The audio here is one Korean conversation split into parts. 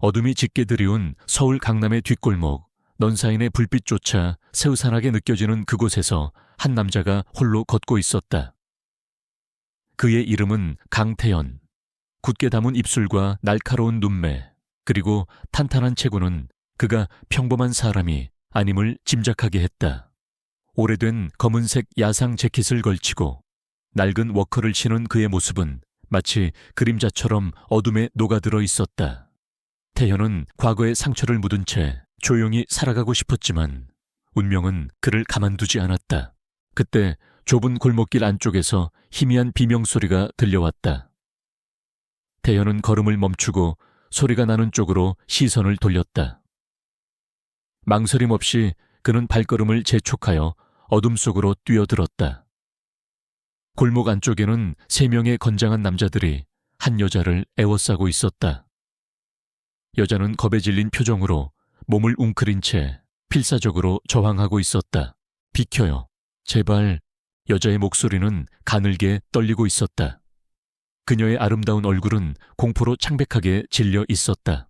어둠이 짙게 드리운 서울 강남의 뒷골목, 넌사인의 불빛조차 새우산하게 느껴지는 그곳에서 한 남자가 홀로 걷고 있었다. 그의 이름은 강태현. 굳게 담은 입술과 날카로운 눈매, 그리고 탄탄한 체구는 그가 평범한 사람이 아님을 짐작하게 했다. 오래된 검은색 야상 재킷을 걸치고 낡은 워커를 신은 그의 모습은 마치 그림자처럼 어둠에 녹아들어 있었다. 태현은 과거의 상처를 묻은 채 조용히 살아가고 싶었지만 운명은 그를 가만두지 않았다. 그때 좁은 골목길 안쪽에서 희미한 비명소리가 들려왔다. 태현은 걸음을 멈추고 소리가 나는 쪽으로 시선을 돌렸다. 망설임 없이 그는 발걸음을 재촉하여 어둠 속으로 뛰어들었다. 골목 안쪽에는 3명의 건장한 남자들이 한 여자를 애워싸고 있었다. 여자는 겁에 질린 표정으로 몸을 웅크린 채 필사적으로 저항하고 있었다. 비켜요. 제발. 여자의 목소리는 가늘게 떨리고 있었다. 그녀의 아름다운 얼굴은 공포로 창백하게 질려 있었다.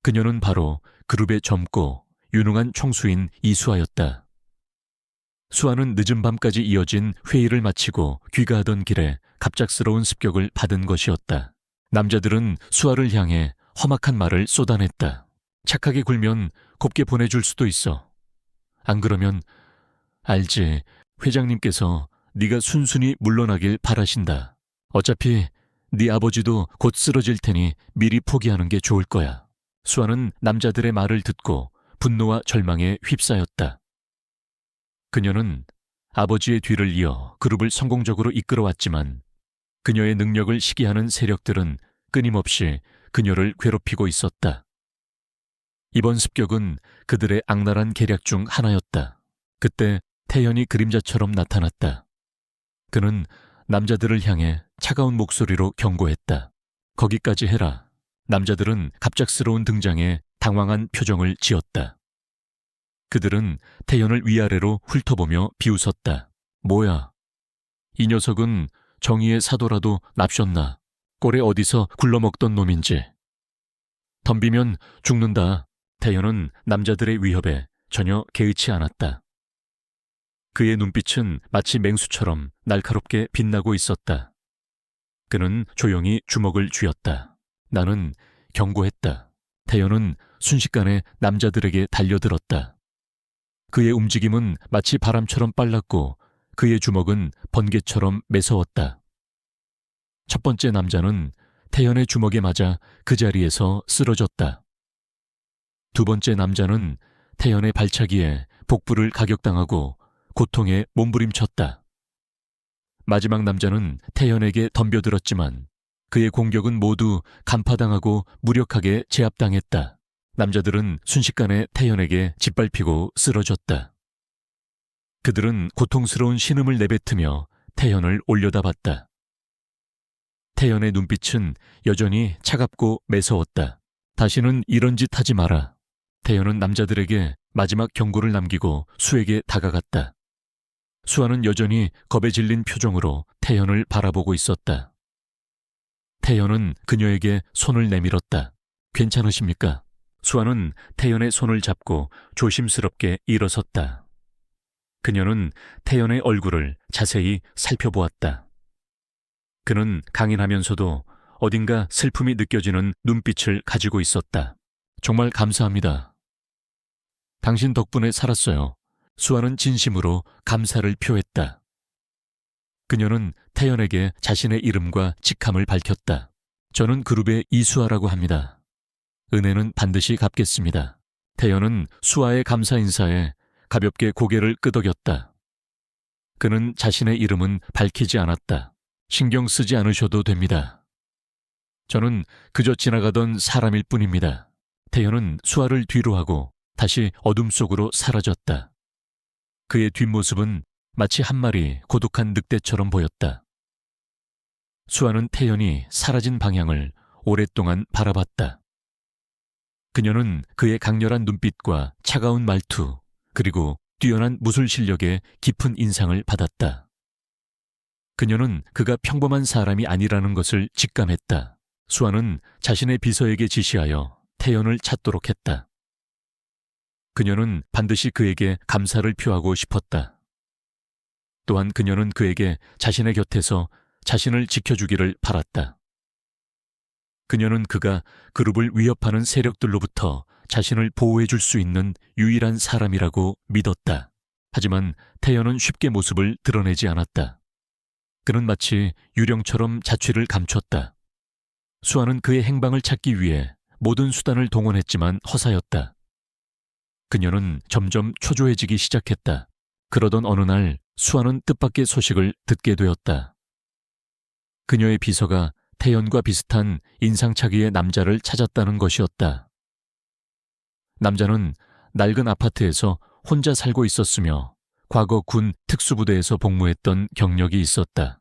그녀는 바로 그룹의 젊고 유능한 총수인 이수아였다. 수아는 늦은 밤까지 이어진 회의를 마치고 귀가하던 길에 갑작스러운 습격을 받은 것이었다. 남자들은 수아를 향해 험악한 말을 쏟아냈다. 착하게 굴면 곱게 보내줄 수도 있어. 안 그러면 알지. 회장님께서 네가 순순히 물러나길 바라신다. 어차피 네 아버지도 곧 쓰러질 테니 미리 포기하는 게 좋을 거야. 수아는 남자들의 말을 듣고 분노와 절망에 휩싸였다. 그녀는 아버지의 뒤를 이어 그룹을 성공적으로 이끌어왔지만 그녀의 능력을 시기하는 세력들은 끊임없이 그녀를 괴롭히고 있었다. 이번 습격은 그들의 악랄한 계략 중 하나였다. 그때 태현이 그림자처럼 나타났다. 그는 남자들을 향해 차가운 목소리로 경고했다. 거기까지 해라. 남자들은 갑작스러운 등장에 당황한 표정을 지었다. 그들은 태현을 위아래로 훑어보며 비웃었다. 뭐야? 이 녀석은 정의의 사도라도 납셨나? 꼴에 어디서 굴러먹던 놈인지. 덤비면 죽는다. 태현은 남자들의 위협에 전혀 개의치 않았다. 그의 눈빛은 마치 맹수처럼 날카롭게 빛나고 있었다. 그는 조용히 주먹을 쥐었다. 나는 경고했다. 태현은 순식간에 남자들에게 달려들었다. 그의 움직임은 마치 바람처럼 빨랐고 그의 주먹은 번개처럼 매서웠다. 첫 번째 남자는 태현의 주먹에 맞아 그 자리에서 쓰러졌다. 두 번째 남자는 태현의 발차기에 복부를 가격당하고 고통에 몸부림쳤다. 마지막 남자는 태현에게 덤벼들었지만 그의 공격은 모두 간파당하고 무력하게 제압당했다. 남자들은 순식간에 태현에게 짓밟히고 쓰러졌다. 그들은 고통스러운 신음을 내뱉으며 태현을 올려다봤다. 태현의 눈빛은 여전히 차갑고 매서웠다. 다시는 이런 짓 하지 마라. 태현은 남자들에게 마지막 경고를 남기고 수에게 다가갔다. 수아는 여전히 겁에 질린 표정으로 태현을 바라보고 있었다. 태현은 그녀에게 손을 내밀었다. 괜찮으십니까? 수아는 태현의 손을 잡고 조심스럽게 일어섰다. 그녀는 태현의 얼굴을 자세히 살펴보았다. 그는 강인하면서도 어딘가 슬픔이 느껴지는 눈빛을 가지고 있었다. 정말 감사합니다. 당신 덕분에 살았어요. 수아는 진심으로 감사를 표했다. 그녀는 태현에게 자신의 이름과 직함을 밝혔다. 저는 그룹의 이수아라고 합니다. 은혜는 반드시 갚겠습니다. 태현은 수아의 감사 인사에 가볍게 고개를 끄덕였다. 그는 자신의 이름은 밝히지 않았다. 신경 쓰지 않으셔도 됩니다. 저는 그저 지나가던 사람일 뿐입니다. 태현은 수아를 뒤로 하고 다시 어둠 속으로 사라졌다. 그의 뒷모습은 마치 한 마리 고독한 늑대처럼 보였다. 수아는 태현이 사라진 방향을 오랫동안 바라봤다. 그녀는 그의 강렬한 눈빛과 차가운 말투, 그리고 뛰어난 무술 실력에 깊은 인상을 받았다. 그녀는 그가 평범한 사람이 아니라는 것을 직감했다. 수아는 자신의 비서에게 지시하여 태연을 찾도록 했다. 그녀는 반드시 그에게 감사를 표하고 싶었다. 또한 그녀는 그에게 자신의 곁에서 자신을 지켜주기를 바랐다. 그녀는 그가 그룹을 위협하는 세력들로부터 자신을 보호해 줄 수 있는 유일한 사람이라고 믿었다. 하지만 태연은 쉽게 모습을 드러내지 않았다. 그는 마치 유령처럼 자취를 감췄다. 수아는 그의 행방을 찾기 위해 모든 수단을 동원했지만 허사였다. 그녀는 점점 초조해지기 시작했다. 그러던 어느 날 수아는 뜻밖의 소식을 듣게 되었다. 그녀의 비서가 태연과 비슷한 인상착의의 남자를 찾았다는 것이었다. 남자는 낡은 아파트에서 혼자 살고 있었으며 과거 군 특수부대에서 복무했던 경력이 있었다.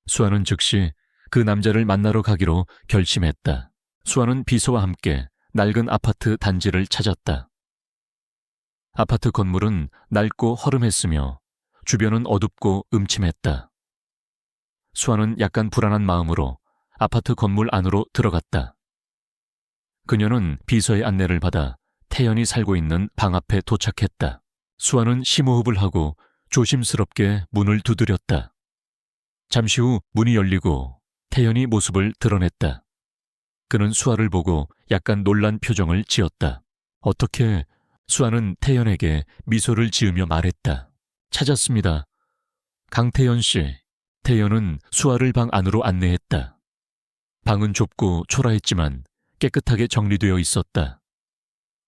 수아는 즉시 그 남자를 만나러 가기로 결심했다. 수아는 비서와 함께 낡은 아파트 단지를 찾았다. 아파트 건물은 낡고 허름했으며 주변은 어둡고 음침했다. 수아는 약간 불안한 마음으로 아파트 건물 안으로 들어갔다. 그녀는 비서의 안내를 받아 태연이 살고 있는 방 앞에 도착했다. 수아는 심호흡을 하고 조심스럽게 문을 두드렸다. 잠시 후 문이 열리고 태연이 모습을 드러냈다. 그는 수아를 보고 약간 놀란 표정을 지었다. 어떻게? 수아는 태연에게 미소를 지으며 말했다. 찾았습니다. 강태연 씨. 태연은 수아를 방 안으로 안내했다. 방은 좁고 초라했지만 깨끗하게 정리되어 있었다.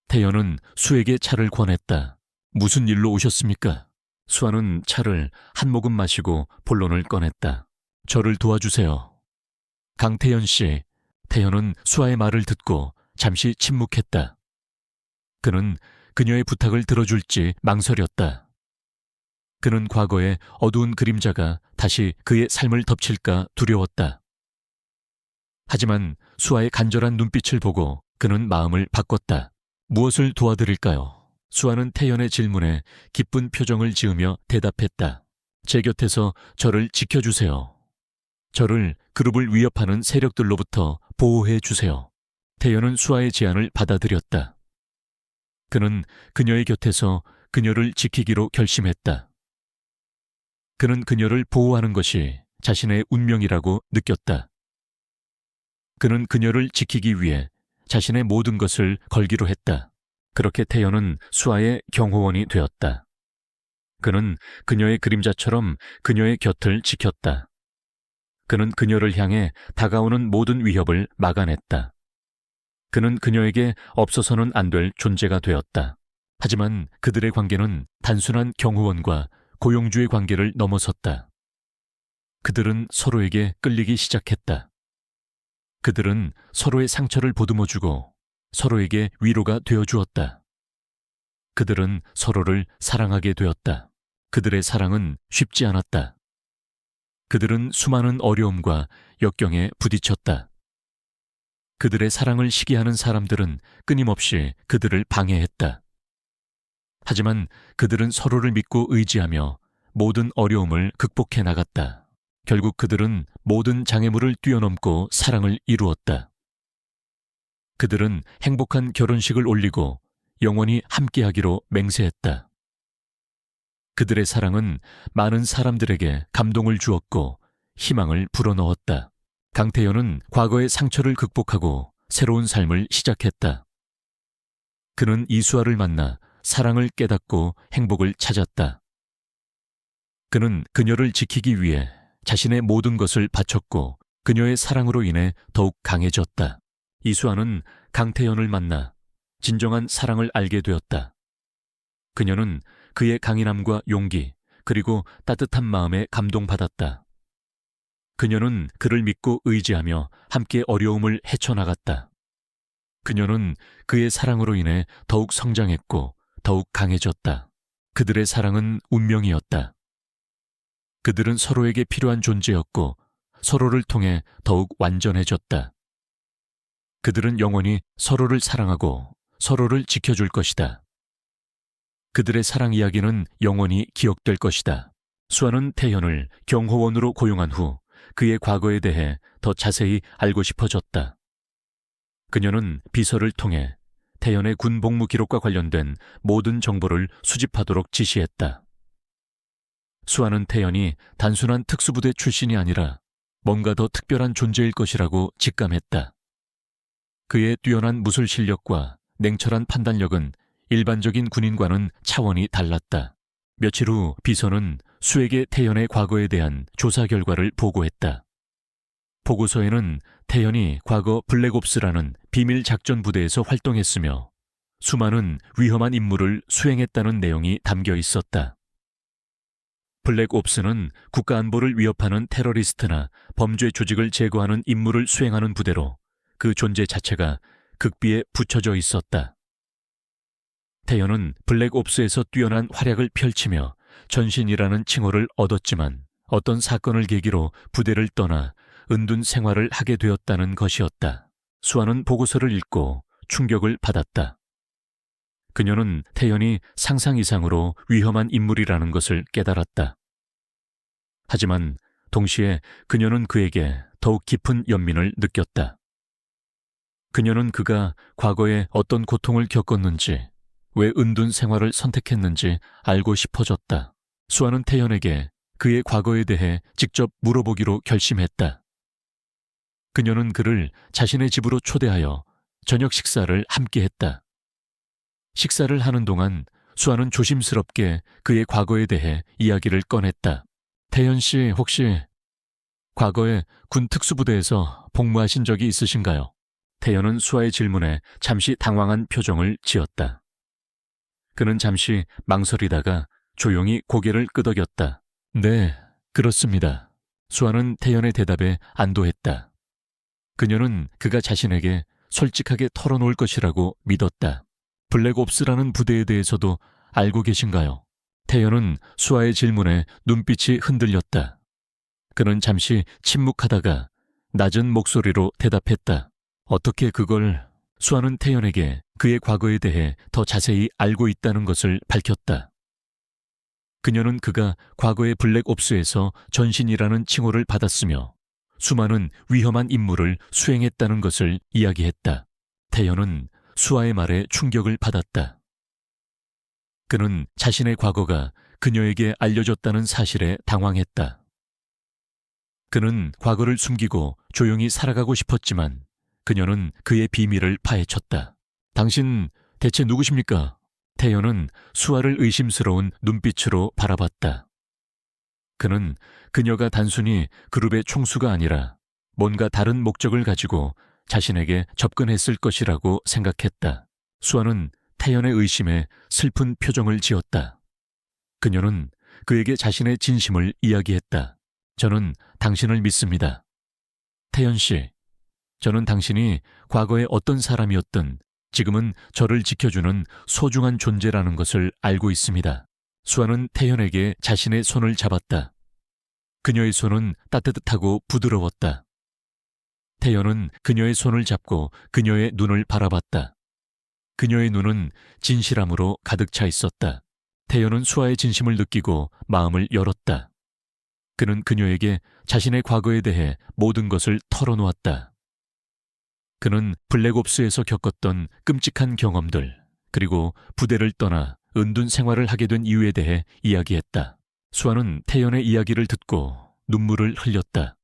태연은 수에게 차를 권했다. 무슨 일로 오셨습니까? 수아는 차를 한 모금 마시고 본론을 꺼냈다. 저를 도와주세요. 강태연 씨. 태연은 수아의 말을 듣고 잠시 침묵했다. 그는 그녀의 부탁을 들어줄지 망설였다. 그는 과거의 어두운 그림자가 다시 그의 삶을 덮칠까 두려웠다. 하지만 수아의 간절한 눈빛을 보고 그는 마음을 바꿨다. 무엇을 도와드릴까요? 수아는 태연의 질문에 기쁜 표정을 지으며 대답했다. 제 곁에서 저를 지켜주세요. 저를 그룹을 위협하는 세력들로부터 보호해 주세요. 태연은 수아의 제안을 받아들였다. 그는 그녀의 곁에서 그녀를 지키기로 결심했다. 그는 그녀를 보호하는 것이 자신의 운명이라고 느꼈다. 그는 그녀를 지키기 위해 자신의 모든 것을 걸기로 했다. 그렇게 태연은 수아의 경호원이 되었다. 그는 그녀의 그림자처럼 그녀의 곁을 지켰다. 그는 그녀를 향해 다가오는 모든 위협을 막아냈다. 그는 그녀에게 없어서는 안 될 존재가 되었다. 하지만 그들의 관계는 단순한 경호원과 고용주의 관계를 넘어섰다. 그들은 서로에게 끌리기 시작했다. 그들은 서로의 상처를 보듬어주고 서로에게 위로가 되어주었다. 그들은 서로를 사랑하게 되었다. 그들의 사랑은 쉽지 않았다. 그들은 수많은 어려움과 역경에 부딪혔다. 그들의 사랑을 시기하는 사람들은 끊임없이 그들을 방해했다. 하지만 그들은 서로를 믿고 의지하며 모든 어려움을 극복해 나갔다. 결국 그들은 모든 장애물을 뛰어넘고 사랑을 이루었다. 그들은 행복한 결혼식을 올리고 영원히 함께하기로 맹세했다. 그들의 사랑은 많은 사람들에게 감동을 주었고 희망을 불어넣었다. 강태연은 과거의 상처를 극복하고 새로운 삶을 시작했다. 그는 이수아를 만나 사랑을 깨닫고 행복을 찾았다. 그는 그녀를 지키기 위해 자신의 모든 것을 바쳤고 그녀의 사랑으로 인해 더욱 강해졌다. 이수아는 강태연을 만나 진정한 사랑을 알게 되었다. 그녀는 그의 강인함과 용기 그리고 따뜻한 마음에 감동받았다. 그녀는 그를 믿고 의지하며 함께 어려움을 헤쳐나갔다. 그녀는 그의 사랑으로 인해 더욱 성장했고 더욱 강해졌다. 그들의 사랑은 운명이었다. 그들은 서로에게 필요한 존재였고 서로를 통해 더욱 완전해졌다. 그들은 영원히 서로를 사랑하고 서로를 지켜줄 것이다. 그들의 사랑 이야기는 영원히 기억될 것이다. 수아는 태연을 경호원으로 고용한 후 그의 과거에 대해 더 자세히 알고 싶어졌다. 그녀는 비서를 통해 태연의 군 복무 기록과 관련된 모든 정보를 수집하도록 지시했다. 수아는 태연이 단순한 특수부대 출신이 아니라 뭔가 더 특별한 존재일 것이라고 직감했다. 그의 뛰어난 무술 실력과 냉철한 판단력은 일반적인 군인과는 차원이 달랐다. 며칠 후 비서는 수에게 태연의 과거에 대한 조사 결과를 보고했다. 보고서에는 태연이 과거 블랙옵스라는 비밀 작전 부대에서 활동했으며 수많은 위험한 임무를 수행했다는 내용이 담겨 있었다. 블랙옵스는 국가 안보를 위협하는 테러리스트나 범죄 조직을 제거하는 임무를 수행하는 부대로 그 존재 자체가 극비에 붙여져 있었다. 태연은 블랙옵스에서 뛰어난 활약을 펼치며 전신이라는 칭호를 얻었지만 어떤 사건을 계기로 부대를 떠나 은둔 생활을 하게 되었다는 것이었다. 수아는 보고서를 읽고 충격을 받았다. 그녀는 태연이 상상 이상으로 위험한 인물이라는 것을 깨달았다. 하지만 동시에 그녀는 그에게 더욱 깊은 연민을 느꼈다. 그녀는 그가 과거에 어떤 고통을 겪었는지, 왜 은둔 생활을 선택했는지 알고 싶어졌다. 수아는 태연에게 그의 과거에 대해 직접 물어보기로 결심했다. 그녀는 그를 자신의 집으로 초대하여 저녁 식사를 함께 했다. 식사를 하는 동안 수아는 조심스럽게 그의 과거에 대해 이야기를 꺼냈다. 태연 씨 혹시 과거에 군 특수부대에서 복무하신 적이 있으신가요? 태연은 수아의 질문에 잠시 당황한 표정을 지었다. 그는 잠시 망설이다가 조용히 고개를 끄덕였다. 네, 그렇습니다. 수아는 태연의 대답에 안도했다. 그녀는 그가 자신에게 솔직하게 털어놓을 것이라고 믿었다. 블랙옵스라는 부대에 대해서도 알고 계신가요? 태연은 수아의 질문에 눈빛이 흔들렸다. 그는 잠시 침묵하다가 낮은 목소리로 대답했다. 어떻게 그걸... 수아는 태연에게 그의 과거에 대해 더 자세히 알고 있다는 것을 밝혔다. 그녀는 그가 과거의 블랙옵스에서 전신이라는 칭호를 받았으며 수많은 위험한 임무를 수행했다는 것을 이야기했다. 태연은 수아의 말에 충격을 받았다. 그는 자신의 과거가 그녀에게 알려졌다는 사실에 당황했다. 그는 과거를 숨기고 조용히 살아가고 싶었지만 그녀는 그의 비밀을 파헤쳤다. 당신 대체 누구십니까? 태연은 수아를 의심스러운 눈빛으로 바라봤다. 그는 그녀가 단순히 그룹의 총수가 아니라 뭔가 다른 목적을 가지고 자신에게 접근했을 것이라고 생각했다. 수아는 태연의 의심에 슬픈 표정을 지었다. 그녀는 그에게 자신의 진심을 이야기했다. 저는 당신을 믿습니다. 태연 씨, 저는 당신이 과거에 어떤 사람이었든 지금은 저를 지켜주는 소중한 존재라는 것을 알고 있습니다. 수아는 태연에게 자신의 손을 잡았다. 그녀의 손은 따뜻하고 부드러웠다. 태연은 그녀의 손을 잡고 그녀의 눈을 바라봤다. 그녀의 눈은 진실함으로 가득 차 있었다. 태연은 수아의 진심을 느끼고 마음을 열었다. 그는 그녀에게 자신의 과거에 대해 모든 것을 털어놓았다. 그는 블랙옵스에서 겪었던 끔찍한 경험들, 그리고 부대를 떠나 은둔 생활을 하게 된 이유에 대해 이야기했다. 수아는 태연의 이야기를 듣고 눈물을 흘렸다.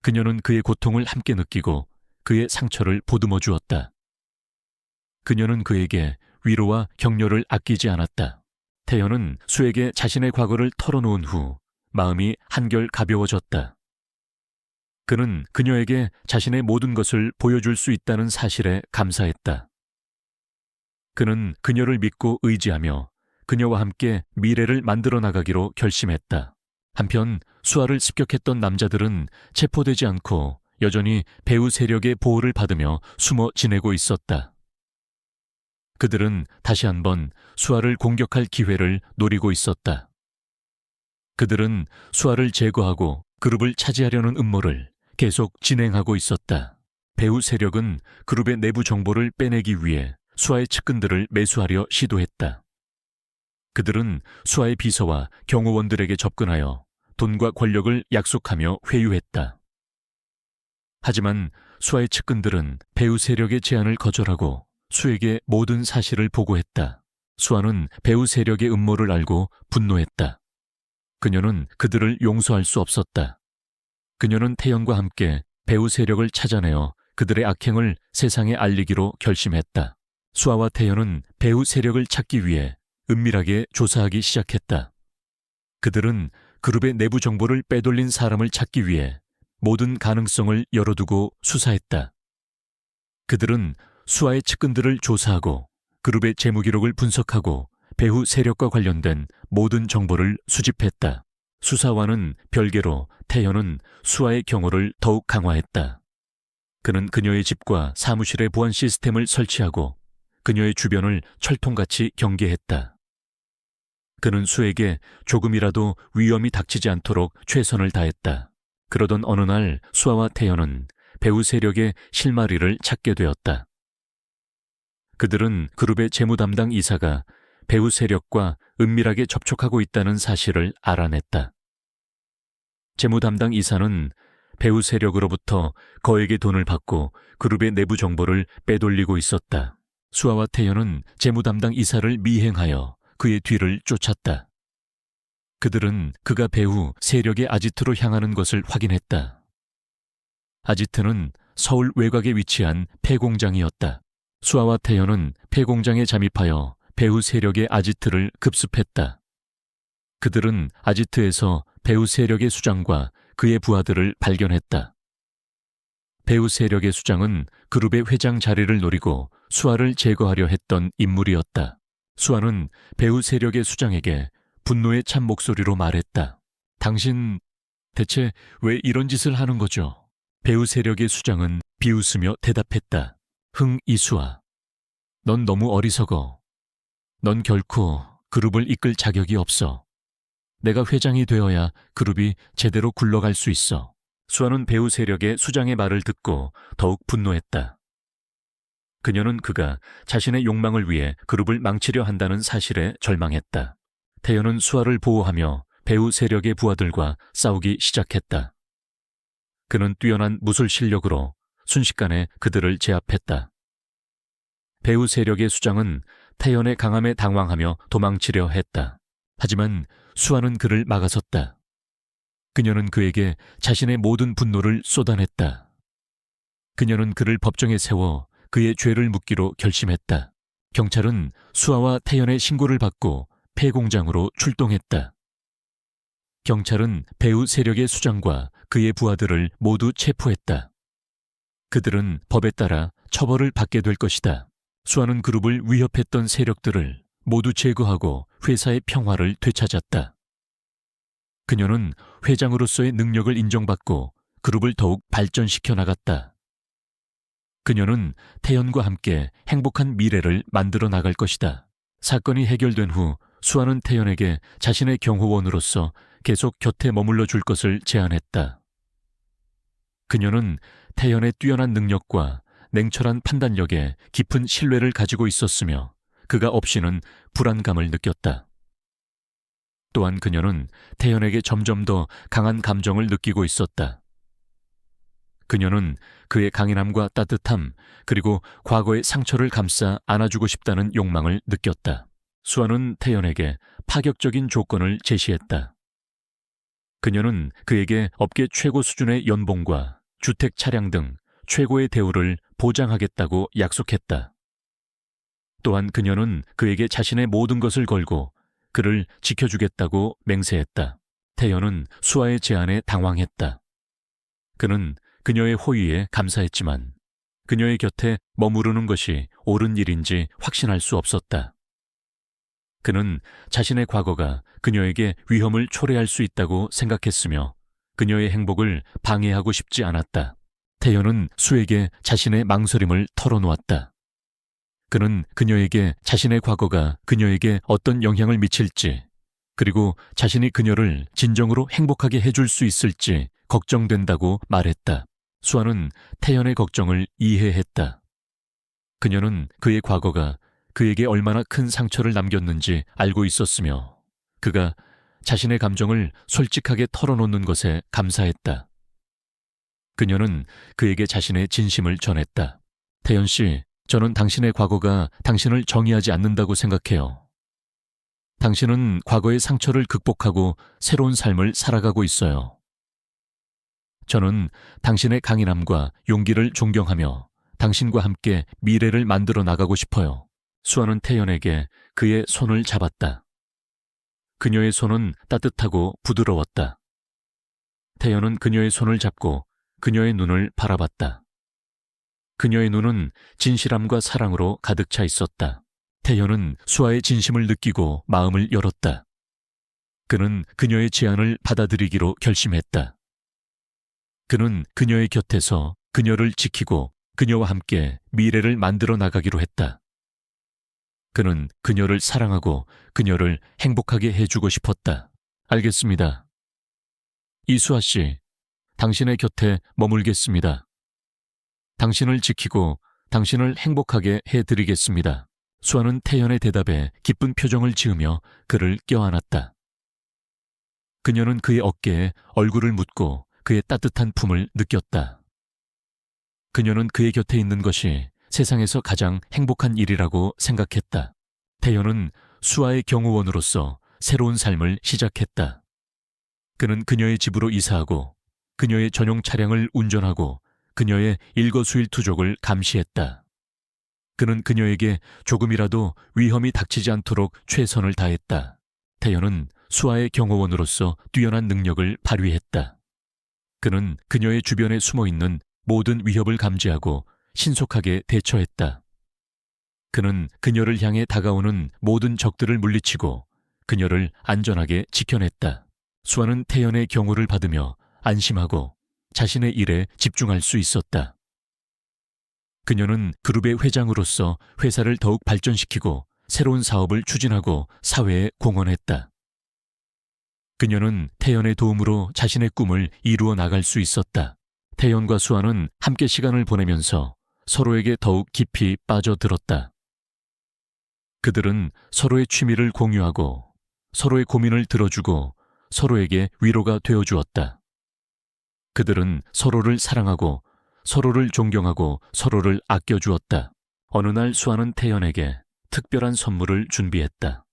그녀는 그의 고통을 함께 느끼고 그의 상처를 보듬어 주었다. 그녀는 그에게 위로와 격려를 아끼지 않았다. 태연은 수에게 자신의 과거를 털어놓은 후 마음이 한결 가벼워졌다. 그는 그녀에게 자신의 모든 것을 보여줄 수 있다는 사실에 감사했다. 그는 그녀를 믿고 의지하며 그녀와 함께 미래를 만들어 나가기로 결심했다. 한편 수아를 습격했던 남자들은 체포되지 않고 여전히 배후 세력의 보호를 받으며 숨어 지내고 있었다. 그들은 다시 한번 수아를 공격할 기회를 노리고 있었다. 그들은 수아를 제거하고 그룹을 차지하려는 음모를 계속 진행하고 있었다. 배후 세력은 그룹의 내부 정보를 빼내기 위해 수아의 측근들을 매수하려 시도했다. 그들은 수아의 비서와 경호원들에게 접근하여 돈과 권력을 약속하며 회유했다. 하지만 수아의 측근들은 배후 세력의 제안을 거절하고 수에게 모든 사실을 보고했다. 수아는 배후 세력의 음모를 알고 분노했다. 그녀는 그들을 용서할 수 없었다. 그녀는 태연과 함께 배후 세력을 찾아내어 그들의 악행을 세상에 알리기로 결심했다. 수아와 태연은 배후 세력을 찾기 위해 은밀하게 조사하기 시작했다. 그들은 그룹의 내부 정보를 빼돌린 사람을 찾기 위해 모든 가능성을 열어두고 수사했다. 그들은 수아의 측근들을 조사하고 그룹의 재무 기록을 분석하고 배후 세력과 관련된 모든 정보를 수집했다. 수사와는 별개로 태연은 수아의 경호를 더욱 강화했다. 그는 그녀의 집과 사무실에 보안 시스템을 설치하고 그녀의 주변을 철통같이 경계했다. 그는 수에게 조금이라도 위험이 닥치지 않도록 최선을 다했다. 그러던 어느 날 수아와 태연은 배후 세력의 실마리를 찾게 되었다. 그들은 그룹의 재무 담당 이사가 배후 세력과 은밀하게 접촉하고 있다는 사실을 알아냈다. 재무 담당 이사는 배후 세력으로부터 거액의 돈을 받고 그룹의 내부 정보를 빼돌리고 있었다. 수아와 태연은 재무 담당 이사를 미행하여 그의 뒤를 쫓았다. 그들은 그가 배후 세력의 아지트로 향하는 것을 확인했다. 아지트는 서울 외곽에 위치한 폐공장이었다. 수아와 태연은 폐공장에 잠입하여 배후 세력의 아지트를 급습했다. 그들은 아지트에서 배후 세력의 수장과 그의 부하들을 발견했다. 배후 세력의 수장은 그룹의 회장 자리를 노리고 수아를 제거하려 했던 인물이었다. 수아는 배후 세력의 수장에게 분노에 찬 목소리로 말했다. 당신 대체 왜 이런 짓을 하는 거죠? 배후 세력의 수장은 비웃으며 대답했다. 이수아, 넌 너무 어리석어. 넌 결코 그룹을 이끌 자격이 없어. 내가 회장이 되어야 그룹이 제대로 굴러갈 수 있어. 수아는 배후 세력의 수장의 말을 듣고 더욱 분노했다. 그녀는 그가 자신의 욕망을 위해 그룹을 망치려 한다는 사실에 절망했다. 태연은 수아를 보호하며 배후 세력의 부하들과 싸우기 시작했다. 그는 뛰어난 무술 실력으로 순식간에 그들을 제압했다. 배후 세력의 수장은 태연의 강함에 당황하며 도망치려 했다. 하지만 수아는 그를 막아섰다. 그녀는 그에게 자신의 모든 분노를 쏟아냈다. 그녀는 그를 법정에 세워 그의 죄를 묻기로 결심했다. 경찰은 수아와 태연의 신고를 받고 폐공장으로 출동했다. 경찰은 배후 세력의 수장과 그의 부하들을 모두 체포했다. 그들은 법에 따라 처벌을 받게 될 것이다. 수아는 그룹을 위협했던 세력들을 모두 제거하고 회사의 평화를 되찾았다. 그녀는 회장으로서의 능력을 인정받고 그룹을 더욱 발전시켜 나갔다. 그녀는 태연과 함께 행복한 미래를 만들어 나갈 것이다. 사건이 해결된 후 수아는 태연에게 자신의 경호원으로서 계속 곁에 머물러 줄 것을 제안했다. 그녀는 태연의 뛰어난 능력과 냉철한 판단력에 깊은 신뢰를 가지고 있었으며 그가 없이는 불안감을 느꼈다. 또한 그녀는 태연에게 점점 더 강한 감정을 느끼고 있었다. 그녀는 그의 강인함과 따뜻함 그리고 과거의 상처를 감싸 안아주고 싶다는 욕망을 느꼈다. 수아는 태연에게 파격적인 조건을 제시했다. 그녀는 그에게 업계 최고 수준의 연봉과 주택, 차량 등 최고의 대우를 보장하겠다고 약속했다. 또한 그녀는 그에게 자신의 모든 것을 걸고 그를 지켜주겠다고 맹세했다. 태연은 수아의 제안에 당황했다. 그는 그녀의 호의에 감사했지만 그녀의 곁에 머무르는 것이 옳은 일인지 확신할 수 없었다. 그는 자신의 과거가 그녀에게 위험을 초래할 수 있다고 생각했으며 그녀의 행복을 방해하고 싶지 않았다. 태연은 수에게 자신의 망설임을 털어놓았다. 그는 그녀에게 자신의 과거가 그녀에게 어떤 영향을 미칠지 그리고 자신이 그녀를 진정으로 행복하게 해줄 수 있을지 걱정된다고 말했다. 수아는 태연의 걱정을 이해했다. 그녀는 그의 과거가 그에게 얼마나 큰 상처를 남겼는지 알고 있었으며 그가 자신의 감정을 솔직하게 털어놓는 것에 감사했다. 그녀는 그에게 자신의 진심을 전했다. 태연 씨, 저는 당신의 과거가 당신을 정의하지 않는다고 생각해요. 당신은 과거의 상처를 극복하고 새로운 삶을 살아가고 있어요. 저는 당신의 강인함과 용기를 존경하며 당신과 함께 미래를 만들어 나가고 싶어요. 수아는 태연에게 그의 손을 잡았다. 그녀의 손은 따뜻하고 부드러웠다. 태연은 그녀의 손을 잡고 그녀의 눈을 바라봤다. 그녀의 눈은 진실함과 사랑으로 가득 차 있었다. 태연은 수아의 진심을 느끼고 마음을 열었다. 그는 그녀의 제안을 받아들이기로 결심했다. 그는 그녀의 곁에서 그녀를 지키고 그녀와 함께 미래를 만들어 나가기로 했다. 그는 그녀를 사랑하고 그녀를 행복하게 해주고 싶었다. 알겠습니다. 이수아 씨, 당신의 곁에 머물겠습니다. 당신을 지키고 당신을 행복하게 해드리겠습니다. 수아는 태연의 대답에 기쁜 표정을 지으며 그를 껴안았다. 그녀는 그의 어깨에 얼굴을 묻고 그의 따뜻한 품을 느꼈다. 그녀는 그의 곁에 있는 것이 세상에서 가장 행복한 일이라고 생각했다. 태연은 수아의 경호원으로서 새로운 삶을 시작했다. 그는 그녀의 집으로 이사하고 그녀의 전용 차량을 운전하고 그녀의 일거수일투족을 감시했다. 그는 그녀에게 조금이라도 위험이 닥치지 않도록 최선을 다했다. 태연은 수아의 경호원으로서 뛰어난 능력을 발휘했다. 그는 그녀의 주변에 숨어있는 모든 위협을 감지하고 신속하게 대처했다. 그는 그녀를 향해 다가오는 모든 적들을 물리치고 그녀를 안전하게 지켜냈다. 수아는 태연의 경호를 받으며 안심하고 자신의 일에 집중할 수 있었다. 그녀는 그룹의 회장으로서 회사를 더욱 발전시키고 새로운 사업을 추진하고 사회에 공헌했다. 그녀는 태연의 도움으로 자신의 꿈을 이루어 나갈 수 있었다. 태연과 수아는 함께 시간을 보내면서 서로에게 더욱 깊이 빠져들었다. 그들은 서로의 취미를 공유하고 서로의 고민을 들어주고 서로에게 위로가 되어주었다. 그들은 서로를 사랑하고 서로를 존경하고 서로를 아껴주었다. 어느 날 수아는 태연에게 특별한 선물을 준비했다.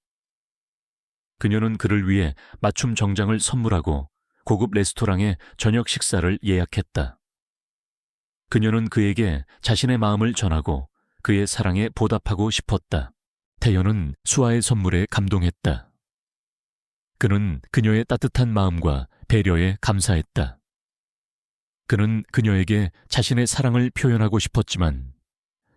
그녀는 그를 위해 맞춤 정장을 선물하고 고급 레스토랑에 저녁 식사를 예약했다. 그녀는 그에게 자신의 마음을 전하고 그의 사랑에 보답하고 싶었다. 태연은 수아의 선물에 감동했다. 그는 그녀의 따뜻한 마음과 배려에 감사했다. 그는 그녀에게 자신의 사랑을 표현하고 싶었지만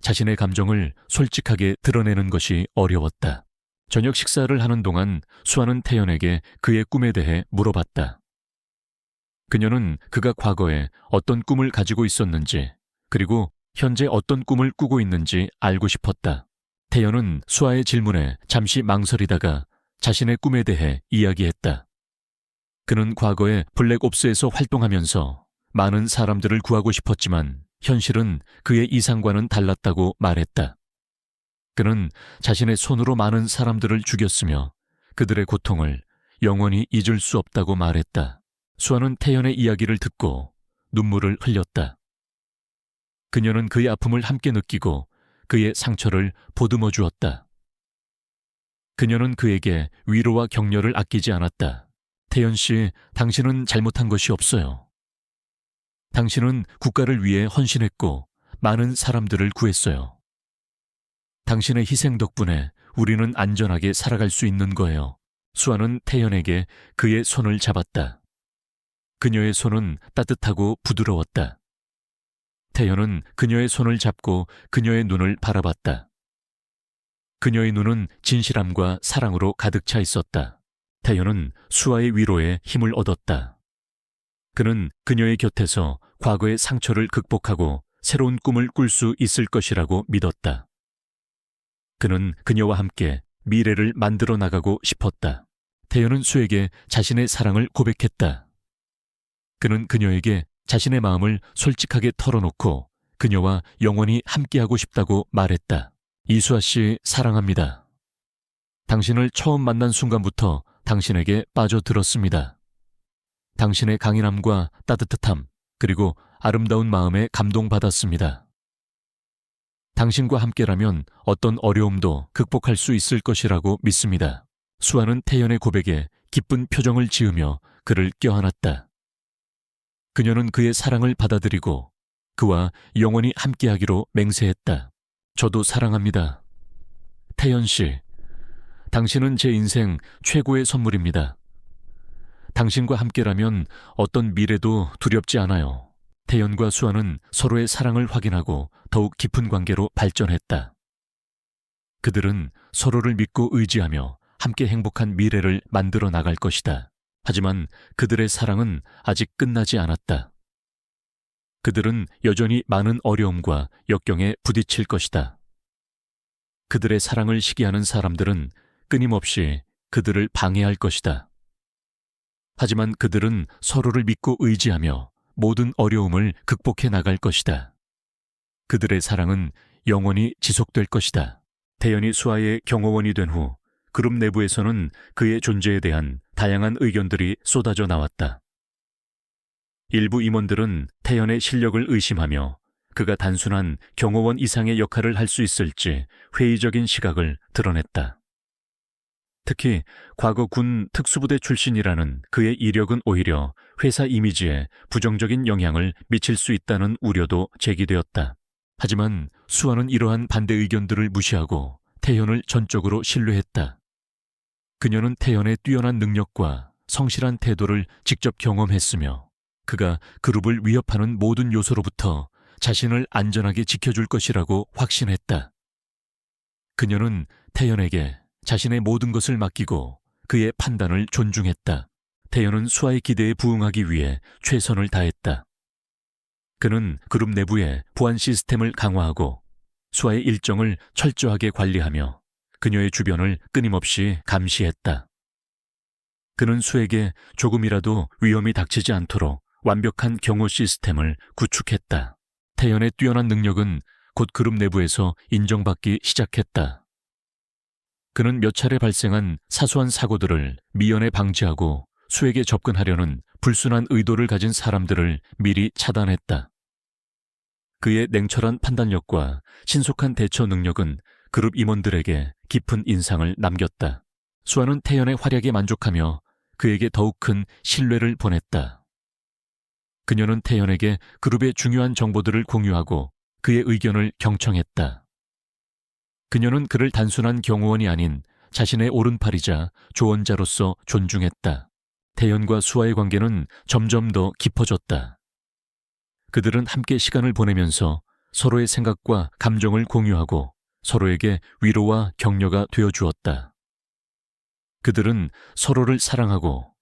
자신의 감정을 솔직하게 드러내는 것이 어려웠다. 저녁 식사를 하는 동안 수아는 태연에게 그의 꿈에 대해 물어봤다. 그녀는 그가 과거에 어떤 꿈을 가지고 있었는지 그리고 현재 어떤 꿈을 꾸고 있는지 알고 싶었다. 태연은 수아의 질문에 잠시 망설이다가 자신의 꿈에 대해 이야기했다. 그는 과거에 블랙옵스에서 활동하면서 많은 사람들을 구하고 싶었지만 현실은 그의 이상과는 달랐다고 말했다. 그는 자신의 손으로 많은 사람들을 죽였으며 그들의 고통을 영원히 잊을 수 없다고 말했다. 수아는 태연의 이야기를 듣고 눈물을 흘렸다. 그녀는 그의 아픔을 함께 느끼고 그의 상처를 보듬어 주었다. 그녀는 그에게 위로와 격려를 아끼지 않았다. 태연 씨, 당신은 잘못한 것이 없어요. 당신은 국가를 위해 헌신했고 많은 사람들을 구했어요. 당신의 희생 덕분에 우리는 안전하게 살아갈 수 있는 거예요. 수아는 태연에게 그의 손을 잡았다. 그녀의 손은 따뜻하고 부드러웠다. 태연은 그녀의 손을 잡고 그녀의 눈을 바라봤다. 그녀의 눈은 진실함과 사랑으로 가득 차 있었다. 태연은 수아의 위로에 힘을 얻었다. 그는 그녀의 곁에서 과거의 상처를 극복하고 새로운 꿈을 꿀 수 있을 것이라고 믿었다. 그는 그녀와 함께 미래를 만들어 나가고 싶었다. 태연은 수에게 자신의 사랑을 고백했다. 그는 그녀에게 자신의 마음을 솔직하게 털어놓고 그녀와 영원히 함께하고 싶다고 말했다. 이수아 씨, 사랑합니다. 당신을 처음 만난 순간부터 당신에게 빠져들었습니다. 당신의 강인함과 따뜻함, 그리고 아름다운 마음에 감동받았습니다. 당신과 함께라면 어떤 어려움도 극복할 수 있을 것이라고 믿습니다. 수아는 태연의 고백에 기쁜 표정을 지으며 그를 껴안았다. 그녀는 그의 사랑을 받아들이고 그와 영원히 함께하기로 맹세했다. 저도 사랑합니다. 태연 씨, 당신은 제 인생 최고의 선물입니다. 당신과 함께라면 어떤 미래도 두렵지 않아요. 태연과 수아는 서로의 사랑을 확인하고 더욱 깊은 관계로 발전했다. 그들은 서로를 믿고 의지하며 함께 행복한 미래를 만들어 나갈 것이다. 하지만 그들의 사랑은 아직 끝나지 않았다. 그들은 여전히 많은 어려움과 역경에 부딪힐 것이다. 그들의 사랑을 시기하는 사람들은 끊임없이 그들을 방해할 것이다. 하지만 그들은 서로를 믿고 의지하며 모든 어려움을 극복해 나갈 것이다. 그들의 사랑은 영원히 지속될 것이다. 태연이 수아의 경호원이 된 후 그룹 내부에서는 그의 존재에 대한 다양한 의견들이 쏟아져 나왔다. 일부 임원들은 태연의 실력을 의심하며 그가 단순한 경호원 이상의 역할을 할 수 있을지 회의적인 시각을 드러냈다. 특히 과거 군 특수부대 출신이라는 그의 이력은 오히려 회사 이미지에 부정적인 영향을 미칠 수 있다는 우려도 제기되었다. 하지만 수아는 이러한 반대 의견들을 무시하고 태연을 전적으로 신뢰했다. 그녀는 태연의 뛰어난 능력과 성실한 태도를 직접 경험했으며 그가 그룹을 위협하는 모든 요소로부터 자신을 안전하게 지켜줄 것이라고 확신했다. 그녀는 태연에게 자신의 모든 것을 맡기고 그의 판단을 존중했다. 태연은 수아의 기대에 부응하기 위해 최선을 다했다. 그는 그룹 내부의 보안 시스템을 강화하고 수아의 일정을 철저하게 관리하며 그녀의 주변을 끊임없이 감시했다. 그는 수에게 조금이라도 위험이 닥치지 않도록 완벽한 경호 시스템을 구축했다. 태연의 뛰어난 능력은 곧 그룹 내부에서 인정받기 시작했다. 그는 몇 차례 발생한 사소한 사고들을 미연에 방지하고 수에게 접근하려는 불순한 의도를 가진 사람들을 미리 차단했다. 그의 냉철한 판단력과 신속한 대처 능력은 그룹 임원들에게 깊은 인상을 남겼다. 수아는 태연의 활약에 만족하며 그에게 더욱 큰 신뢰를 보냈다. 그녀는 태연에게 그룹의 중요한 정보들을 공유하고 그의 의견을 경청했다. 그녀는 그를 단순한 경호원이 아닌 자신의 오른팔이자 조언자로서 존중했다. 태연과 수아의 관계는 점점 더 깊어졌다. 그들은 함께 시간을 보내면서 서로의 생각과 감정을 공유하고 서로에게 위로와 격려가 되어주었다. 그들은 서로를 사랑하고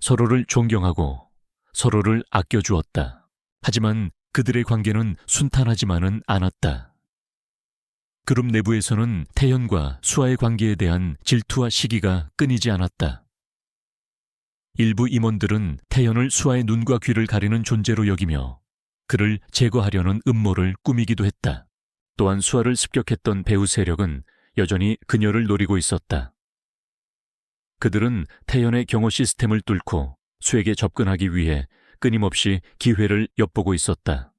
서로를 존경하고 서로를 아껴주었다. 하지만 그들의 관계는 순탄하지만은 않았다. 그룹 내부에서는 태연과 수아의 관계에 대한 질투와 시기가 끊이지 않았다. 일부 임원들은 태연을 수아의 눈과 귀를 가리는 존재로 여기며 그를 제거하려는 음모를 꾸미기도 했다. 또한 수아를 습격했던 배후 세력은 여전히 그녀를 노리고 있었다. 그들은 태연의 경호 시스템을 뚫고 수에게 접근하기 위해 끊임없이 기회를 엿보고 있었다.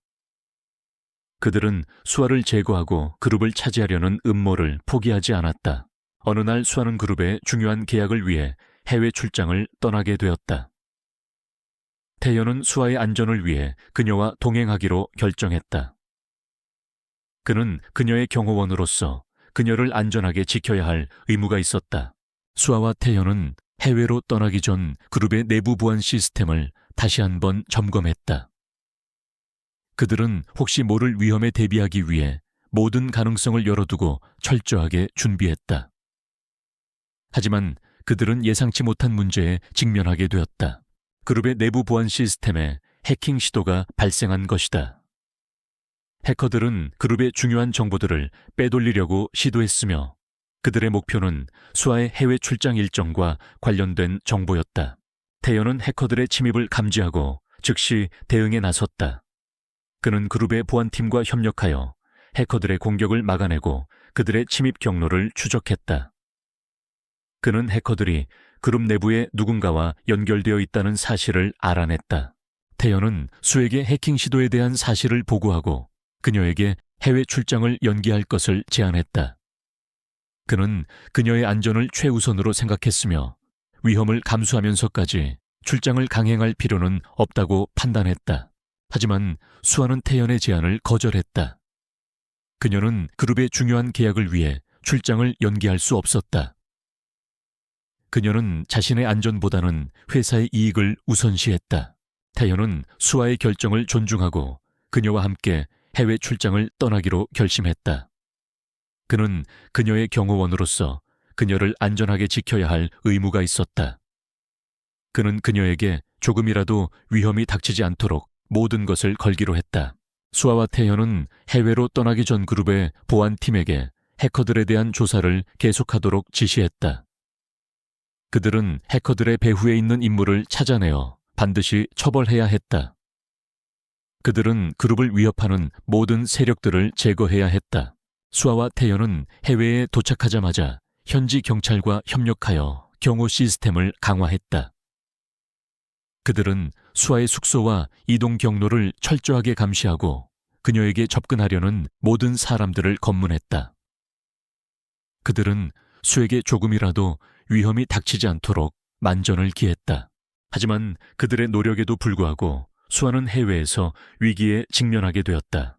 그들은 수아를 제거하고 그룹을 차지하려는 음모를 포기하지 않았다. 어느 날 수아는 그룹의 중요한 계약을 위해 해외 출장을 떠나게 되었다. 태연은 수아의 안전을 위해 그녀와 동행하기로 결정했다. 그는 그녀의 경호원으로서 그녀를 안전하게 지켜야 할 의무가 있었다. 수아와 태연은 해외로 떠나기 전 그룹의 내부 보안 시스템을 다시 한번 점검했다. 그들은 혹시 모를 위험에 대비하기 위해 모든 가능성을 열어두고 철저하게 준비했다. 하지만 그들은 예상치 못한 문제에 직면하게 되었다. 그룹의 내부 보안 시스템에 해킹 시도가 발생한 것이다. 해커들은 그룹의 중요한 정보들을 빼돌리려고 시도했으며 그들의 목표는 수아의 해외 출장 일정과 관련된 정보였다. 태연은 해커들의 침입을 감지하고 즉시 대응에 나섰다. 그는 그룹의 보안팀과 협력하여 해커들의 공격을 막아내고 그들의 침입 경로를 추적했다. 그는 해커들이 그룹 내부의 누군가와 연결되어 있다는 사실을 알아냈다. 태연은 수에게 해킹 시도에 대한 사실을 보고하고 그녀에게 해외 출장을 연기할 것을 제안했다. 그는 그녀의 안전을 최우선으로 생각했으며 위험을 감수하면서까지 출장을 강행할 필요는 없다고 판단했다. 하지만 수아는 태연의 제안을 거절했다. 그녀는 그룹의 중요한 계약을 위해 출장을 연기할 수 없었다. 그녀는 자신의 안전보다는 회사의 이익을 우선시했다. 태연은 수아의 결정을 존중하고 그녀와 함께 해외 출장을 떠나기로 결심했다. 그는 그녀의 경호원으로서 그녀를 안전하게 지켜야 할 의무가 있었다. 그는 그녀에게 조금이라도 위험이 닥치지 않도록 모든 것을 걸기로 했다. 수아와 태연은 해외로 떠나기 전 그룹의 보안팀에게 해커들에 대한 조사를 계속하도록 지시했다. 그들은 해커들의 배후에 있는 인물을 찾아내어 반드시 처벌해야 했다. 그들은 그룹을 위협하는 모든 세력들을 제거해야 했다. 수아와 태연은 해외에 도착하자마자 현지 경찰과 협력하여 경호 시스템을 강화했다. 그들은 수아의 숙소와 이동 경로를 철저하게 감시하고 그녀에게 접근하려는 모든 사람들을 검문했다. 그들은 수에게 조금이라도 위험이 닥치지 않도록 만전을 기했다. 하지만 그들의 노력에도 불구하고 수아는 해외에서 위기에 직면하게 되었다.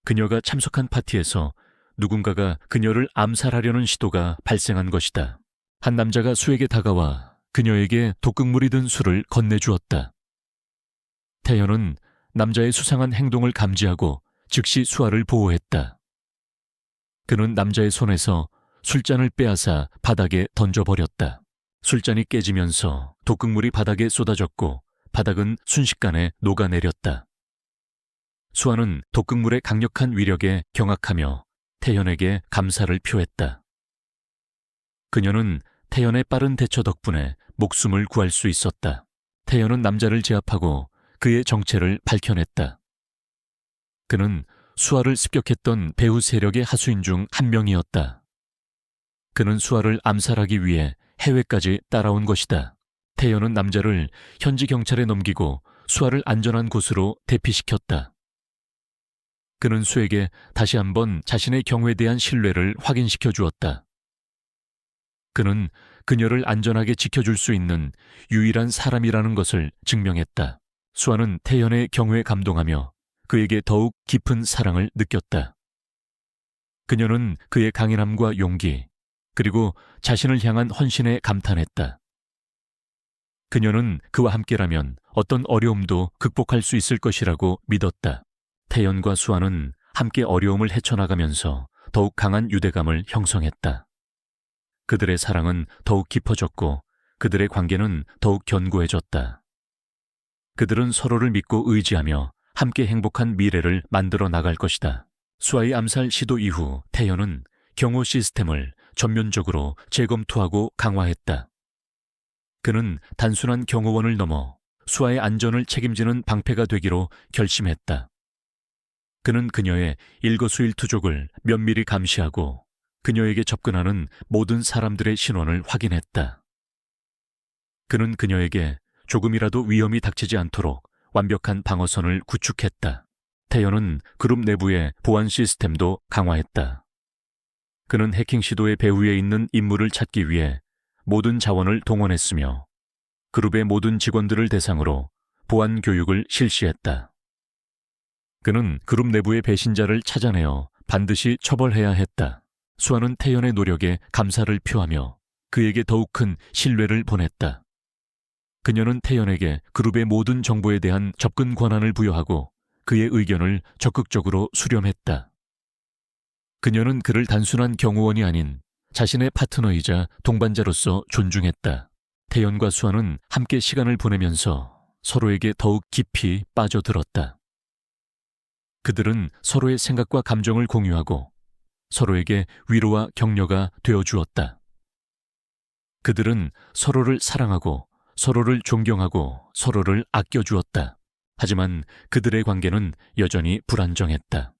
그녀가 참석한 파티에서 누군가가 그녀를 암살하려는 시도가 발생한 것이다. 한 남자가 수에게 다가와 그녀에게 독극물이 든 술을 건네주었다. 태연은 남자의 수상한 행동을 감지하고 즉시 수아를 보호했다. 그는 남자의 손에서 술잔을 빼앗아 바닥에 던져버렸다. 술잔이 깨지면서 독극물이 바닥에 쏟아졌고 바닥은 순식간에 녹아내렸다. 수아는 독극물의 강력한 위력에 경악하며 태연에게 감사를 표했다. 그녀는 태연의 빠른 대처 덕분에 목숨을 구할 수 있었다. 태연은 남자를 제압하고 그의 정체를 밝혀냈다. 그는 수아를 습격했던 배후 세력의 하수인 중 한 명이었다. 그는 수아를 암살하기 위해 해외까지 따라온 것이다. 태연은 남자를 현지 경찰에 넘기고 수아를 안전한 곳으로 대피시켰다. 그는 수에게 다시 한번 자신의 경호에 대한 신뢰를 확인시켜 주었다. 그는 그녀를 안전하게 지켜줄 수 있는 유일한 사람이라는 것을 증명했다. 수아는 태연의 경호에 감동하며 그에게 더욱 깊은 사랑을 느꼈다. 그녀는 그의 강인함과 용기, 그리고 자신을 향한 헌신에 감탄했다. 그녀는 그와 함께라면 어떤 어려움도 극복할 수 있을 것이라고 믿었다. 태연과 수아는 함께 어려움을 헤쳐나가면서 더욱 강한 유대감을 형성했다. 그들의 사랑은 더욱 깊어졌고 그들의 관계는 더욱 견고해졌다. 그들은 서로를 믿고 의지하며 함께 행복한 미래를 만들어 나갈 것이다. 수아의 암살 시도 이후 태연은 경호 시스템을 전면적으로 재검토하고 강화했다. 그는 단순한 경호원을 넘어 수아의 안전을 책임지는 방패가 되기로 결심했다. 그는 그녀의 일거수일투족을 면밀히 감시하고 그녀에게 접근하는 모든 사람들의 신원을 확인했다. 그는 그녀에게 조금이라도 위험이 닥치지 않도록 완벽한 방어선을 구축했다. 태연은 그룹 내부의 보안 시스템도 강화했다. 그는 해킹 시도의 배후에 있는 인물을 찾기 위해 모든 자원을 동원했으며 그룹의 모든 직원들을 대상으로 보안 교육을 실시했다. 그는 그룹 내부의 배신자를 찾아내어 반드시 처벌해야 했다. 수아는 태연의 노력에 감사를 표하며 그에게 더욱 큰 신뢰를 보냈다. 그녀는 태연에게 그룹의 모든 정보에 대한 접근 권한을 부여하고 그의 의견을 적극적으로 수렴했다. 그녀는 그를 단순한 경호원이 아닌 자신의 파트너이자 동반자로서 존중했다. 태연과 수아는 함께 시간을 보내면서 서로에게 더욱 깊이 빠져들었다. 그들은 서로의 생각과 감정을 공유하고 서로에게 위로와 격려가 되어주었다. 그들은 서로를 사랑하고 서로를 존경하고 서로를 아껴주었다. 하지만 그들의 관계는 여전히 불안정했다.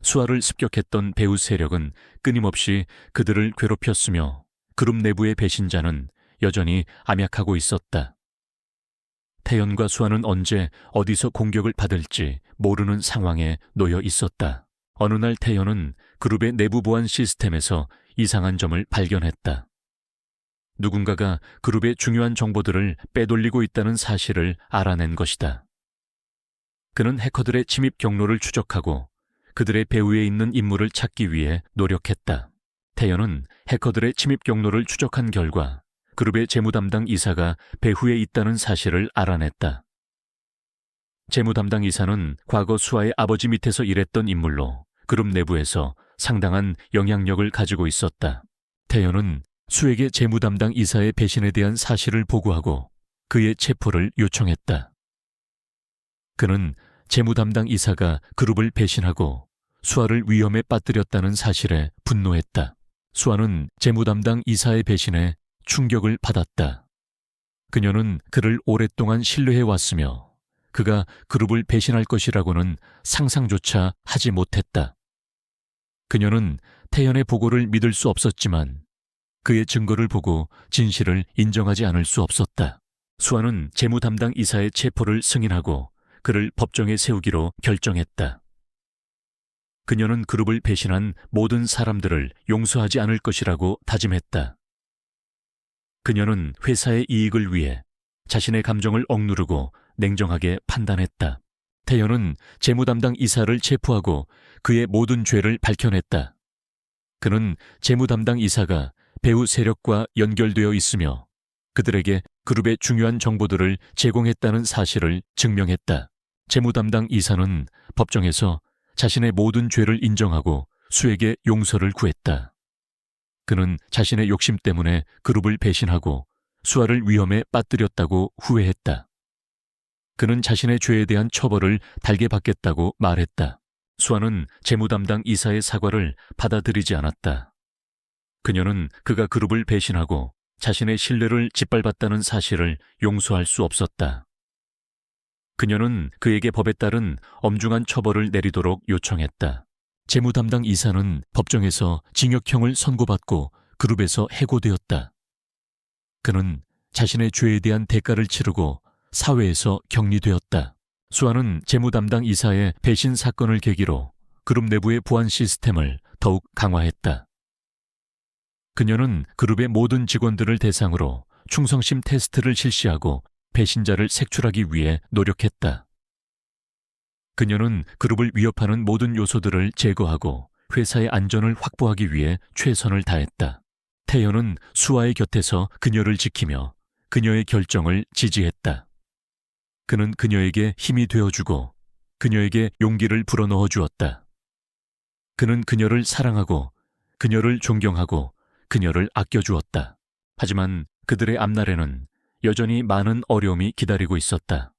수아를 습격했던 배후 세력은 끊임없이 그들을 괴롭혔으며 그룹 내부의 배신자는 여전히 암약하고 있었다. 태연과 수아는 언제 어디서 공격을 받을지 모르는 상황에 놓여 있었다. 어느 날 태연은 그룹의 내부 보안 시스템에서 이상한 점을 발견했다. 누군가가 그룹의 중요한 정보들을 빼돌리고 있다는 사실을 알아낸 것이다. 그는 해커들의 침입 경로를 추적하고 그들의 배후에 있는 인물을 찾기 위해 노력했다. 태연은 해커들의 침입 경로를 추적한 결과 그룹의 재무 담당 이사가 배후에 있다는 사실을 알아냈다. 재무 담당 이사는 과거 수아의 아버지 밑에서 일했던 인물로 그룹 내부에서 상당한 영향력을 가지고 있었다. 태연은 수에게 재무 담당 이사의 배신에 대한 사실을 보고하고 그의 체포를 요청했다. 그는 재무 담당 이사가 그룹을 배신하고 수아를 위험에 빠뜨렸다는 사실에 분노했다. 수아는 재무 담당 이사의 배신에 충격을 받았다. 그녀는 그를 오랫동안 신뢰해왔으며 그가 그룹을 배신할 것이라고는 상상조차 하지 못했다. 그녀는 태연의 보고를 믿을 수 없었지만 그의 증거를 보고 진실을 인정하지 않을 수 없었다. 수아는 재무 담당 이사의 체포를 승인하고 그를 법정에 세우기로 결정했다. 그녀는 그룹을 배신한 모든 사람들을 용서하지 않을 것이라고 다짐했다. 그녀는 회사의 이익을 위해 자신의 감정을 억누르고 냉정하게 판단했다. 태연은 재무 담당 이사를 체포하고 그의 모든 죄를 밝혀냈다. 그는 재무 담당 이사가 배후 세력과 연결되어 있으며 그들에게 그룹의 중요한 정보들을 제공했다는 사실을 증명했다. 재무 담당 이사는 법정에서 자신의 모든 죄를 인정하고 수에게 용서를 구했다. 그는 자신의 욕심 때문에 그룹을 배신하고 수아를 위험에 빠뜨렸다고 후회했다. 그는 자신의 죄에 대한 처벌을 달게 받겠다고 말했다. 수아는 재무 담당 이사의 사과를 받아들이지 않았다. 그녀는 그가 그룹을 배신하고 자신의 신뢰를 짓밟았다는 사실을 용서할 수 없었다. 그녀는 그에게 법에 따른 엄중한 처벌을 내리도록 요청했다. 재무 담당 이사는 법정에서 징역형을 선고받고 그룹에서 해고되었다. 그는 자신의 죄에 대한 대가를 치르고 사회에서 격리되었다. 수아는 재무 담당 이사의 배신 사건을 계기로 그룹 내부의 보안 시스템을 더욱 강화했다. 그녀는 그룹의 모든 직원들을 대상으로 충성심 테스트를 실시하고 배신자를 색출하기 위해 노력했다. 그녀는 그룹을 위협하는 모든 요소들을 제거하고 회사의 안전을 확보하기 위해 최선을 다했다. 태연은 수아의 곁에서 그녀를 지키며 그녀의 결정을 지지했다. 그는 그녀에게 힘이 되어주고 그녀에게 용기를 불어넣어 주었다. 그는 그녀를 사랑하고 그녀를 존경하고 그녀를 아껴주었다. 하지만 그들의 앞날에는 여전히 많은 어려움이 기다리고 있었다.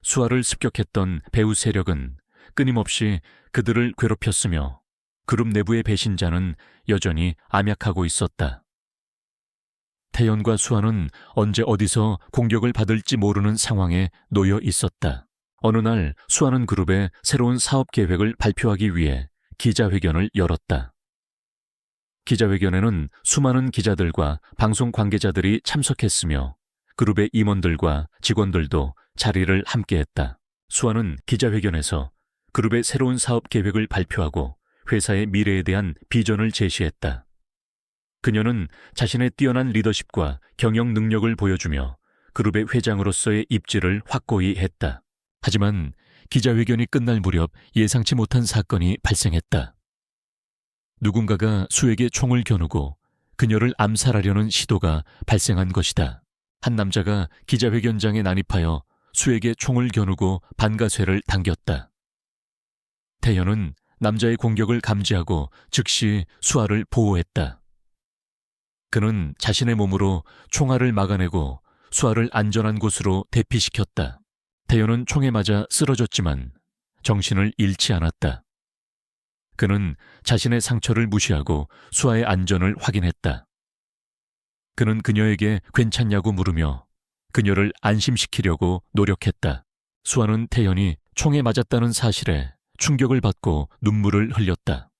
수아를 습격했던 배후 세력은 끊임없이 그들을 괴롭혔으며 그룹 내부의 배신자는 여전히 암약하고 있었다. 태연과 수아는 언제 어디서 공격을 받을지 모르는 상황에 놓여 있었다. 어느 날 수아는 그룹의 새로운 사업 계획을 발표하기 위해 기자회견을 열었다. 기자회견에는 수많은 기자들과 방송 관계자들이 참석했으며 그룹의 임원들과 직원들도 자리를 함께했다. 수아는 기자회견에서 그룹의 새로운 사업 계획을 발표하고 회사의 미래에 대한 비전을 제시했다. 그녀는 자신의 뛰어난 리더십과 경영 능력을 보여주며 그룹의 회장으로서의 입지를 확고히 했다. 하지만 기자회견이 끝날 무렵 예상치 못한 사건이 발생했다. 누군가가 수에게 총을 겨누고 그녀를 암살하려는 시도가 발생한 것이다. 한 남자가 기자회견장에 난입하여 수에게 총을 겨누고 반가쇠를 당겼다. 태연은 남자의 공격을 감지하고 즉시 수아를 보호했다. 그는 자신의 몸으로 총알을 막아내고 수아를 안전한 곳으로 대피시켰다. 태연은 총에 맞아 쓰러졌지만 정신을 잃지 않았다. 그는 자신의 상처를 무시하고 수아의 안전을 확인했다. 그는 그녀에게 괜찮냐고 물으며 그녀를 안심시키려고 노력했다. 수아는 태연이 총에 맞았다는 사실에 충격을 받고 눈물을 흘렸다.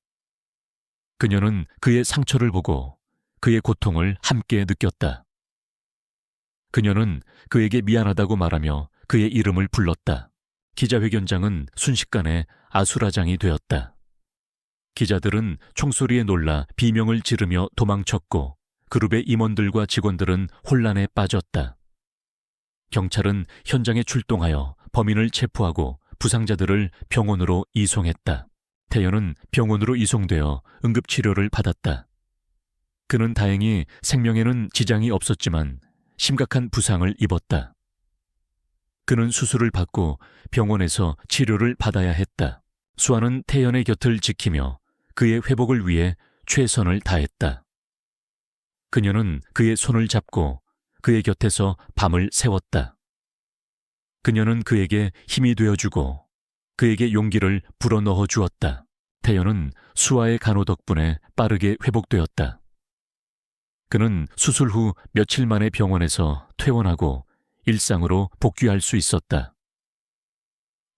그녀는 그의 상처를 보고 그의 고통을 함께 느꼈다. 그녀는 그에게 미안하다고 말하며 그의 이름을 불렀다. 기자회견장은 순식간에 아수라장이 되었다. 기자들은 총소리에 놀라 비명을 지르며 도망쳤고 그룹의 임원들과 직원들은 혼란에 빠졌다. 경찰은 현장에 출동하여 범인을 체포하고 부상자들을 병원으로 이송했다. 태연은 병원으로 이송되어 응급치료를 받았다. 그는 다행히 생명에는 지장이 없었지만 심각한 부상을 입었다. 그는 수술을 받고 병원에서 치료를 받아야 했다. 수아는 태연의 곁을 지키며 그의 회복을 위해 최선을 다했다. 그녀는 그의 손을 잡고 그의 곁에서 밤을 새웠다. 그녀는 그에게 힘이 되어주고 그에게 용기를 불어넣어 주었다. 태연은 수아의 간호 덕분에 빠르게 회복되었다. 그는 수술 후 며칠 만에 병원에서 퇴원하고 일상으로 복귀할 수 있었다.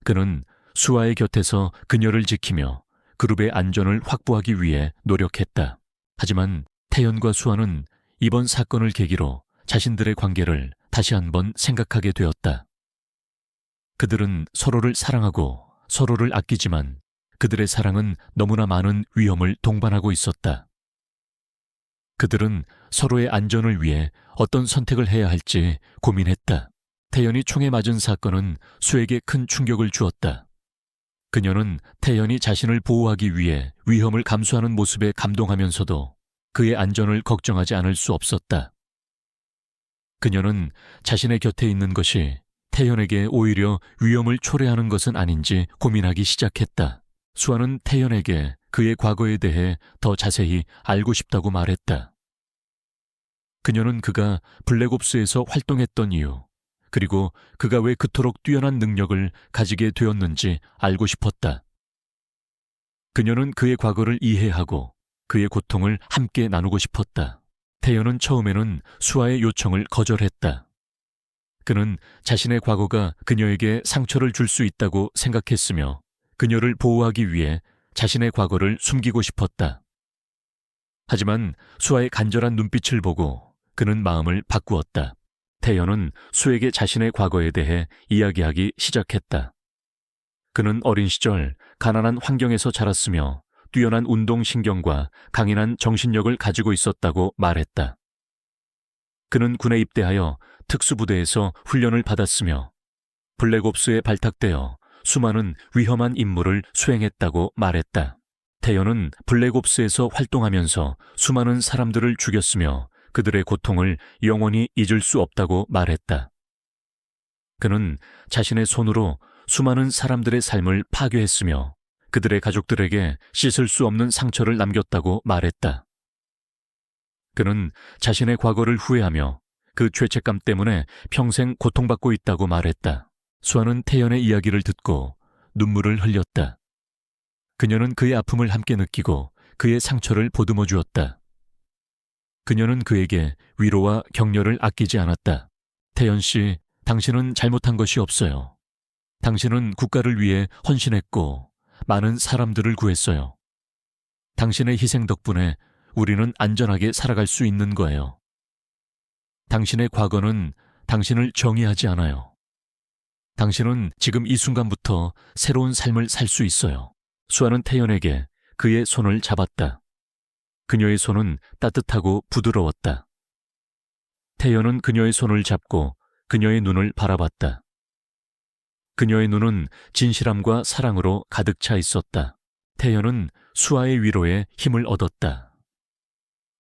그는 수아의 곁에서 그녀를 지키며 그룹의 안전을 확보하기 위해 노력했다. 하지만 태연과 수아는 이번 사건을 계기로 자신들의 관계를 다시 한번 생각하게 되었다. 그들은 서로를 사랑하고 서로를 아끼지만 그들의 사랑은 너무나 많은 위험을 동반하고 있었다. 그들은 서로의 안전을 위해 어떤 선택을 해야 할지 고민했다. 태연이 총에 맞은 사건은 수에게 큰 충격을 주었다. 그녀는 태연이 자신을 보호하기 위해 위험을 감수하는 모습에 감동하면서도 그의 안전을 걱정하지 않을 수 없었다. 그녀는 자신의 곁에 있는 것이 태연에게 오히려 위험을 초래하는 것은 아닌지 고민하기 시작했다. 수아는 태연에게 그의 과거에 대해 더 자세히 알고 싶다고 말했다. 그녀는 그가 블랙옵스에서 활동했던 이유, 그리고 그가 왜 그토록 뛰어난 능력을 가지게 되었는지 알고 싶었다. 그녀는 그의 과거를 이해하고 그의 고통을 함께 나누고 싶었다. 태연은 처음에는 수아의 요청을 거절했다. 그는 자신의 과거가 그녀에게 상처를 줄 수 있다고 생각했으며 그녀를 보호하기 위해 자신의 과거를 숨기고 싶었다. 하지만 수아의 간절한 눈빛을 보고 그는 마음을 바꾸었다. 태연은 수에게 자신의 과거에 대해 이야기하기 시작했다. 그는 어린 시절 가난한 환경에서 자랐으며 뛰어난 운동신경과 강인한 정신력을 가지고 있었다고 말했다. 그는 군에 입대하여 특수부대에서 훈련을 받았으며 블랙옵스에 발탁되어 수많은 위험한 임무를 수행했다고 말했다. 태연은 블랙옵스에서 활동하면서 수많은 사람들을 죽였으며 그들의 고통을 영원히 잊을 수 없다고 말했다. 그는 자신의 손으로 수많은 사람들의 삶을 파괴했으며 그들의 가족들에게 씻을 수 없는 상처를 남겼다고 말했다. 그는 자신의 과거를 후회하며 그 죄책감 때문에 평생 고통받고 있다고 말했다. 수아는 태연의 이야기를 듣고 눈물을 흘렸다. 그녀는 그의 아픔을 함께 느끼고 그의 상처를 보듬어 주었다. 그녀는 그에게 위로와 격려를 아끼지 않았다. 태연 씨, 당신은 잘못한 것이 없어요. 당신은 국가를 위해 헌신했고 많은 사람들을 구했어요. 당신의 희생 덕분에 우리는 안전하게 살아갈 수 있는 거예요. 당신의 과거는 당신을 정의하지 않아요. 당신은 지금 이 순간부터 새로운 삶을 살 수 있어요. 수아는 태연에게 그의 손을 잡았다. 그녀의 손은 따뜻하고 부드러웠다. 태연은 그녀의 손을 잡고 그녀의 눈을 바라봤다. 그녀의 눈은 진실함과 사랑으로 가득 차 있었다. 태연은 수아의 위로에 힘을 얻었다.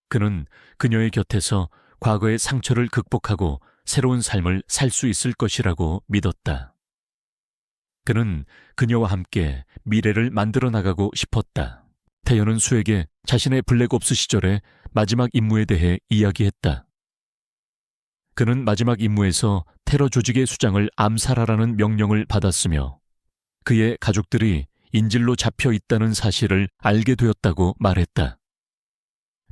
그는 그녀의 곁에서 과거의 상처를 극복하고 새로운 삶을 살 수 있을 것이라고 믿었다. 그는 그녀와 함께 미래를 만들어 나가고 싶었다. 태연은 수에게 자신의 블랙옵스 시절의 마지막 임무에 대해 이야기했다. 그는 마지막 임무에서 테러 조직의 수장을 암살하라는 명령을 받았으며 그의 가족들이 인질로 잡혀 있다는 사실을 알게 되었다고 말했다.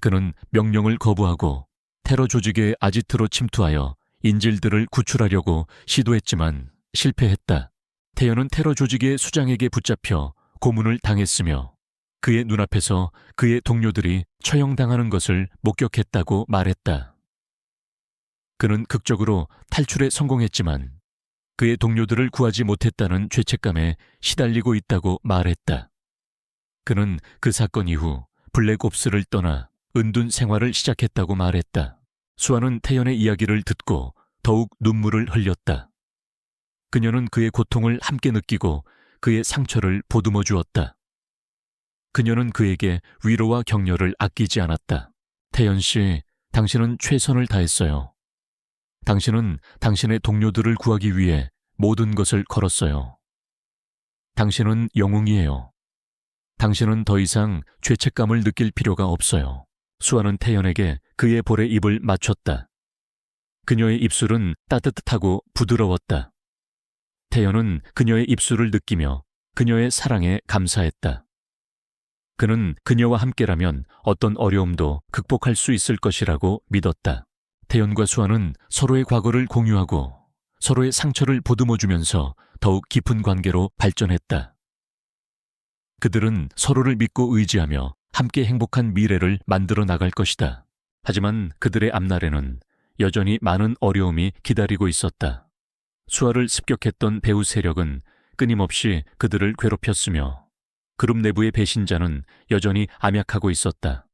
그는 명령을 거부하고 테러 조직의 아지트로 침투하여 인질들을 구출하려고 시도했지만 실패했다. 태연은 테러 조직의 수장에게 붙잡혀 고문을 당했으며 그의 눈앞에서 그의 동료들이 처형당하는 것을 목격했다고 말했다. 그는 극적으로 탈출에 성공했지만 그의 동료들을 구하지 못했다는 죄책감에 시달리고 있다고 말했다. 그는 그 사건 이후 블랙옵스를 떠나 은둔 생활을 시작했다고 말했다. 수아는 태연의 이야기를 듣고 더욱 눈물을 흘렸다. 그녀는 그의 고통을 함께 느끼고 그의 상처를 보듬어 주었다. 그녀는 그에게 위로와 격려를 아끼지 않았다. 태연 씨, 당신은 최선을 다했어요. 당신은 당신의 동료들을 구하기 위해 모든 것을 걸었어요. 당신은 영웅이에요. 당신은 더 이상 죄책감을 느낄 필요가 없어요. 수아는 태연에게 그의 볼에 입을 맞췄다. 그녀의 입술은 따뜻하고 부드러웠다. 태연은 그녀의 입술을 느끼며 그녀의 사랑에 감사했다. 그는 그녀와 함께라면 어떤 어려움도 극복할 수 있을 것이라고 믿었다. 태연과 수아는 서로의 과거를 공유하고 서로의 상처를 보듬어주면서 더욱 깊은 관계로 발전했다. 그들은 서로를 믿고 의지하며 함께 행복한 미래를 만들어 나갈 것이다. 하지만 그들의 앞날에는 여전히 많은 어려움이 기다리고 있었다. 수아를 습격했던 배후 세력은 끊임없이 그들을 괴롭혔으며 그룹 내부의 배신자는 여전히 암약하고 있었다.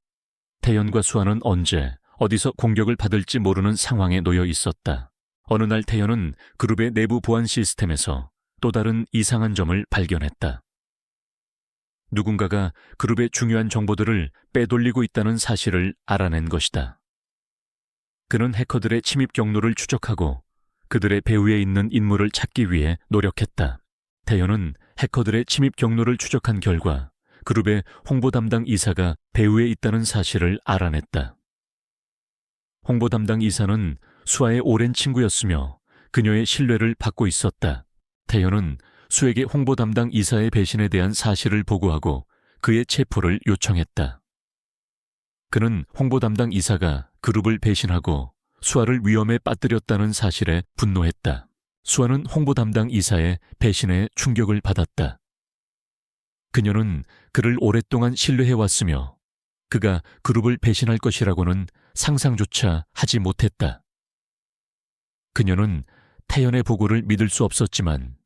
태연과 수아는 언제 어디서 공격을 받을지 모르는 상황에 놓여 있었다. 어느 날 태연은 그룹의 내부 보안 시스템에서 또 다른 이상한 점을 발견했다. 누군가가 그룹의 중요한 정보들을 빼돌리고 있다는 사실을 알아낸 것이다. 그는 해커들의 침입 경로를 추적하고 그들의 배후에 있는 인물을 찾기 위해 노력했다. 태연은 해커들의 침입 경로를 추적한 결과 그룹의 홍보 담당 이사가 배후에 있다는 사실을 알아냈다. 홍보 담당 이사는 수아의 오랜 친구였으며 그녀의 신뢰를 받고 있었다. 태연은 수에게 홍보 담당 이사의 배신에 대한 사실을 보고하고 그의 체포를 요청했다. 그는 홍보 담당 이사가 그룹을 배신하고 수아를 위험에 빠뜨렸다는 사실에 분노했다. 수아는 홍보 담당 이사의 배신에 충격을 받았다. 그녀는 그를 오랫동안 신뢰해왔으며 그가 그룹을 배신할 것이라고는 상상조차 하지 못했다. 그녀는 태연의 보고를 믿을 수 없었지만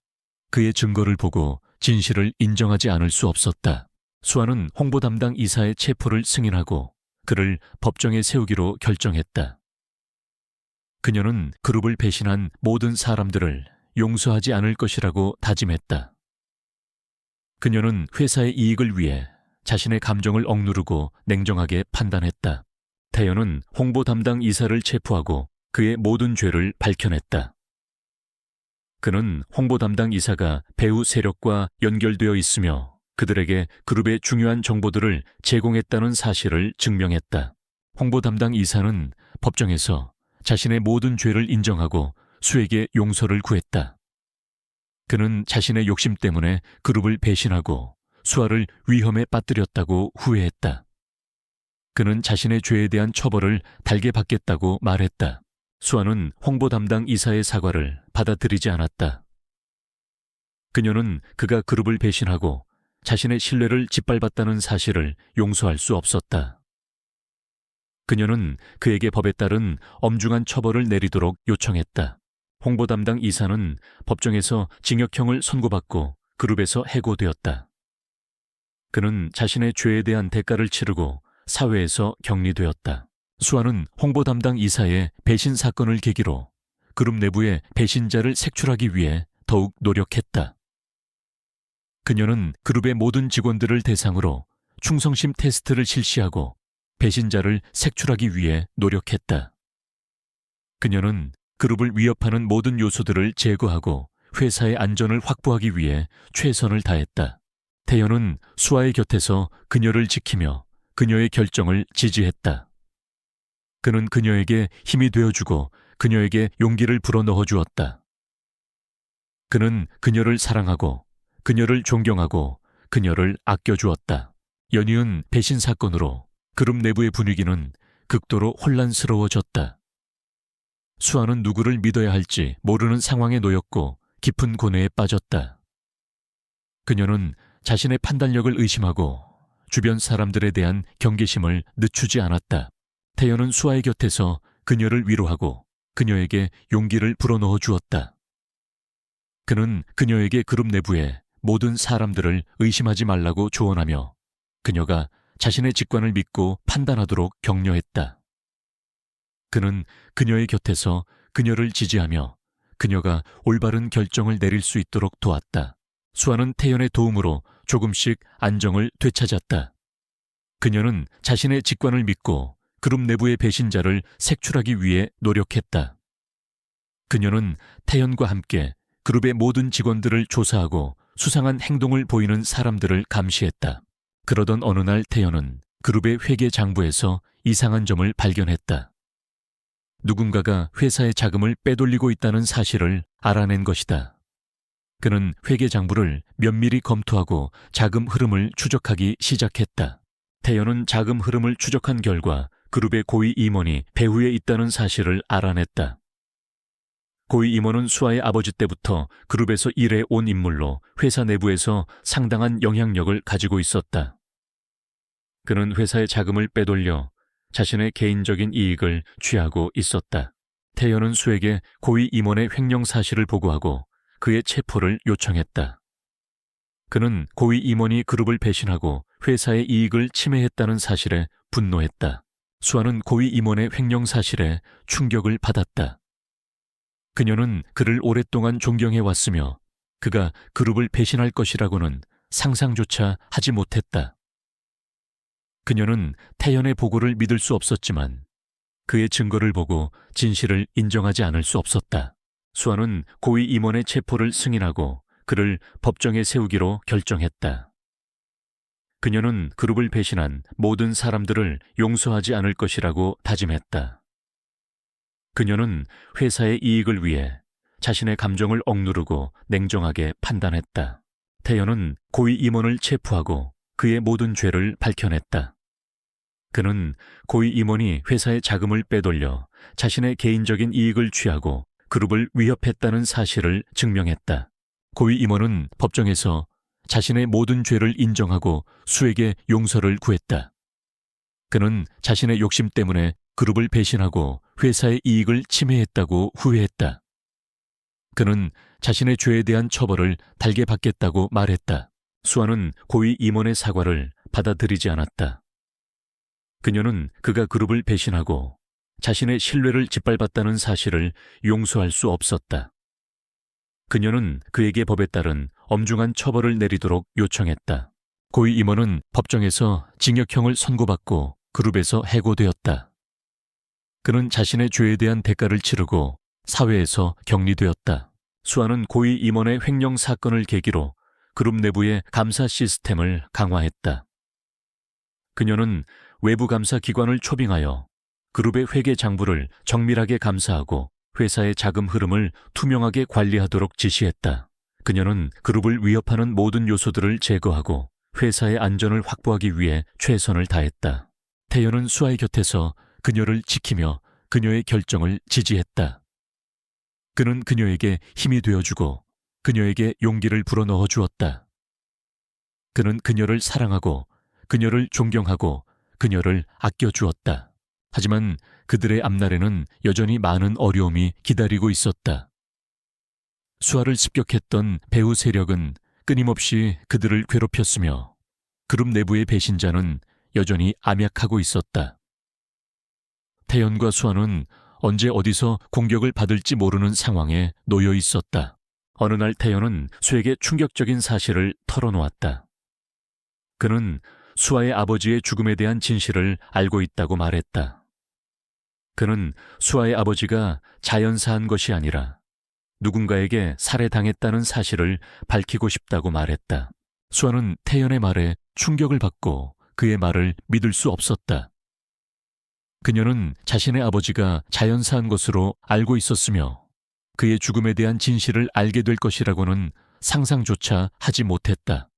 그의 증거를 보고 진실을 인정하지 않을 수 없었다. 수아는 홍보 담당 이사의 체포를 승인하고 그를 법정에 세우기로 결정했다. 그녀는 그룹을 배신한 모든 사람들을 용서하지 않을 것이라고 다짐했다. 그녀는 회사의 이익을 위해 자신의 감정을 억누르고 냉정하게 판단했다. 태연은 홍보 담당 이사를 체포하고 그의 모든 죄를 밝혀냈다. 그는 홍보 담당 이사가 배후 세력과 연결되어 있으며 그들에게 그룹의 중요한 정보들을 제공했다는 사실을 증명했다. 홍보 담당 이사는 법정에서 자신의 모든 죄를 인정하고 수에게 용서를 구했다. 그는 자신의 욕심 때문에 그룹을 배신하고 수아를 위험에 빠뜨렸다고 후회했다. 그는 자신의 죄에 대한 처벌을 달게 받겠다고 말했다. 수아는 홍보 담당 이사의 사과를 받아들이지 않았다. 그녀는 그가 그룹을 배신하고 자신의 신뢰를 짓밟았다는 사실을 용서할 수 없었다. 그녀는 그에게 법에 따른 엄중한 처벌을 내리도록 요청했다. 홍보 담당 이사는 법정에서 징역형을 선고받고 그룹에서 해고되었다. 그는 자신의 죄에 대한 대가를 치르고 사회에서 격리되었다. 수아는 홍보 담당 이사의 배신 사건을 계기로 그룹 내부의 배신자를 색출하기 위해 더욱 노력했다. 그녀는 그룹의 모든 직원들을 대상으로 충성심 테스트를 실시하고 배신자를 색출하기 위해 노력했다. 그녀는 그룹을 위협하는 모든 요소들을 제거하고 회사의 안전을 확보하기 위해 최선을 다했다. 태연은 수아의 곁에서 그녀를 지키며 그녀의 결정을 지지했다. 그는 그녀에게 힘이 되어주고 그녀에게 용기를 불어넣어 주었다. 그는 그녀를 사랑하고 그녀를 존경하고 그녀를 아껴주었다. 연이은 배신 사건으로 그룹 내부의 분위기는 극도로 혼란스러워졌다. 수아는 누구를 믿어야 할지 모르는 상황에 놓였고 깊은 고뇌에 빠졌다. 그녀는 자신의 판단력을 의심하고 주변 사람들에 대한 경계심을 늦추지 않았다. 태연은 수아의 곁에서 그녀를 위로하고 그녀에게 용기를 불어넣어 주었다. 그는 그녀에게 그룹 내부의 모든 사람들을 의심하지 말라고 조언하며 그녀가 자신의 직관을 믿고 판단하도록 격려했다. 그는 그녀의 곁에서 그녀를 지지하며 그녀가 올바른 결정을 내릴 수 있도록 도왔다. 수아는 태연의 도움으로 조금씩 안정을 되찾았다. 그녀는 자신의 직관을 믿고 그룹 내부의 배신자를 색출하기 위해 노력했다. 그녀는 태연과 함께 그룹의 모든 직원들을 조사하고 수상한 행동을 보이는 사람들을 감시했다. 그러던 어느 날 태연은 그룹의 회계 장부에서 이상한 점을 발견했다. 누군가가 회사의 자금을 빼돌리고 있다는 사실을 알아낸 것이다. 그는 회계 장부를 면밀히 검토하고 자금 흐름을 추적하기 시작했다. 태연은 자금 흐름을 추적한 결과 그룹의 고위 임원이 배후에 있다는 사실을 알아냈다. 고위 임원은 수아의 아버지 때부터 그룹에서 일해 온 인물로 회사 내부에서 상당한 영향력을 가지고 있었다. 그는 회사의 자금을 빼돌려 자신의 개인적인 이익을 취하고 있었다. 태연은 수에게 고위 임원의 횡령 사실을 보고하고 그의 체포를 요청했다. 그는 고위 임원이 그룹을 배신하고 회사의 이익을 침해했다는 사실에 분노했다. 수아는 고위 임원의 횡령 사실에 충격을 받았다. 그녀는 그를 오랫동안 존경해왔으며 그가 그룹을 배신할 것이라고는 상상조차 하지 못했다. 그녀는 태연의 보고를 믿을 수 없었지만 그의 증거를 보고 진실을 인정하지 않을 수 없었다. 수아는 고위 임원의 체포를 승인하고 그를 법정에 세우기로 결정했다. 그녀는 그룹을 배신한 모든 사람들을 용서하지 않을 것이라고 다짐했다. 그녀는 회사의 이익을 위해 자신의 감정을 억누르고 냉정하게 판단했다. 태연은 고위 임원을 체포하고 그의 모든 죄를 밝혀냈다. 그는 고위 임원이 회사의 자금을 빼돌려 자신의 개인적인 이익을 취하고 그룹을 위협했다는 사실을 증명했다. 고위 임원은 법정에서 자신의 모든 죄를 인정하고 수에게 용서를 구했다. 그는 자신의 욕심 때문에 그룹을 배신하고 회사의 이익을 침해했다고 후회했다. 그는 자신의 죄에 대한 처벌을 달게 받겠다고 말했다. 수아는 고위 임원의 사과를 받아들이지 않았다. 그녀는 그가 그룹을 배신하고 자신의 신뢰를 짓밟았다는 사실을 용서할 수 없었다. 그녀는 그에게 법에 따른 엄중한 처벌을 내리도록 요청했다. 고위 임원은 법정에서 징역형을 선고받고 그룹에서 해고되었다. 그는 자신의 죄에 대한 대가를 치르고 사회에서 격리되었다. 수아는 고위 임원의 횡령 사건을 계기로 그룹 내부의 감사 시스템을 강화했다. 그녀는 외부 감사 기관을 초빙하여 그룹의 회계 장부를 정밀하게 감사하고 회사의 자금 흐름을 투명하게 관리하도록 지시했다. 그녀는 그룹을 위협하는 모든 요소들을 제거하고 회사의 안전을 확보하기 위해 최선을 다했다. 태연은 수아의 곁에서 그녀를 지키며 그녀의 결정을 지지했다. 그는 그녀에게 힘이 되어주고 그녀에게 용기를 불어넣어 주었다. 그는 그녀를 사랑하고 그녀를 존경하고 그녀를 아껴주었다. 하지만 그들의 앞날에는 여전히 많은 어려움이 기다리고 있었다. 수아를 습격했던 배후 세력은 끊임없이 그들을 괴롭혔으며 그룹 내부의 배신자는 여전히 암약하고 있었다. 태연과 수아는 언제 어디서 공격을 받을지 모르는 상황에 놓여 있었다. 어느 날 태연은 수에게 충격적인 사실을 털어놓았다. 그는 수아의 아버지의 죽음에 대한 진실을 알고 있다고 말했다. 그는 수아의 아버지가 자연사한 것이 아니라 누군가에게 살해당했다는 사실을 밝히고 싶다고 말했다. 수아는 태연의 말에 충격을 받고 그의 말을 믿을 수 없었다. 그녀는 자신의 아버지가 자연사한 것으로 알고 있었으며 그의 죽음에 대한 진실을 알게 될 것이라고는 상상조차 하지 못했다.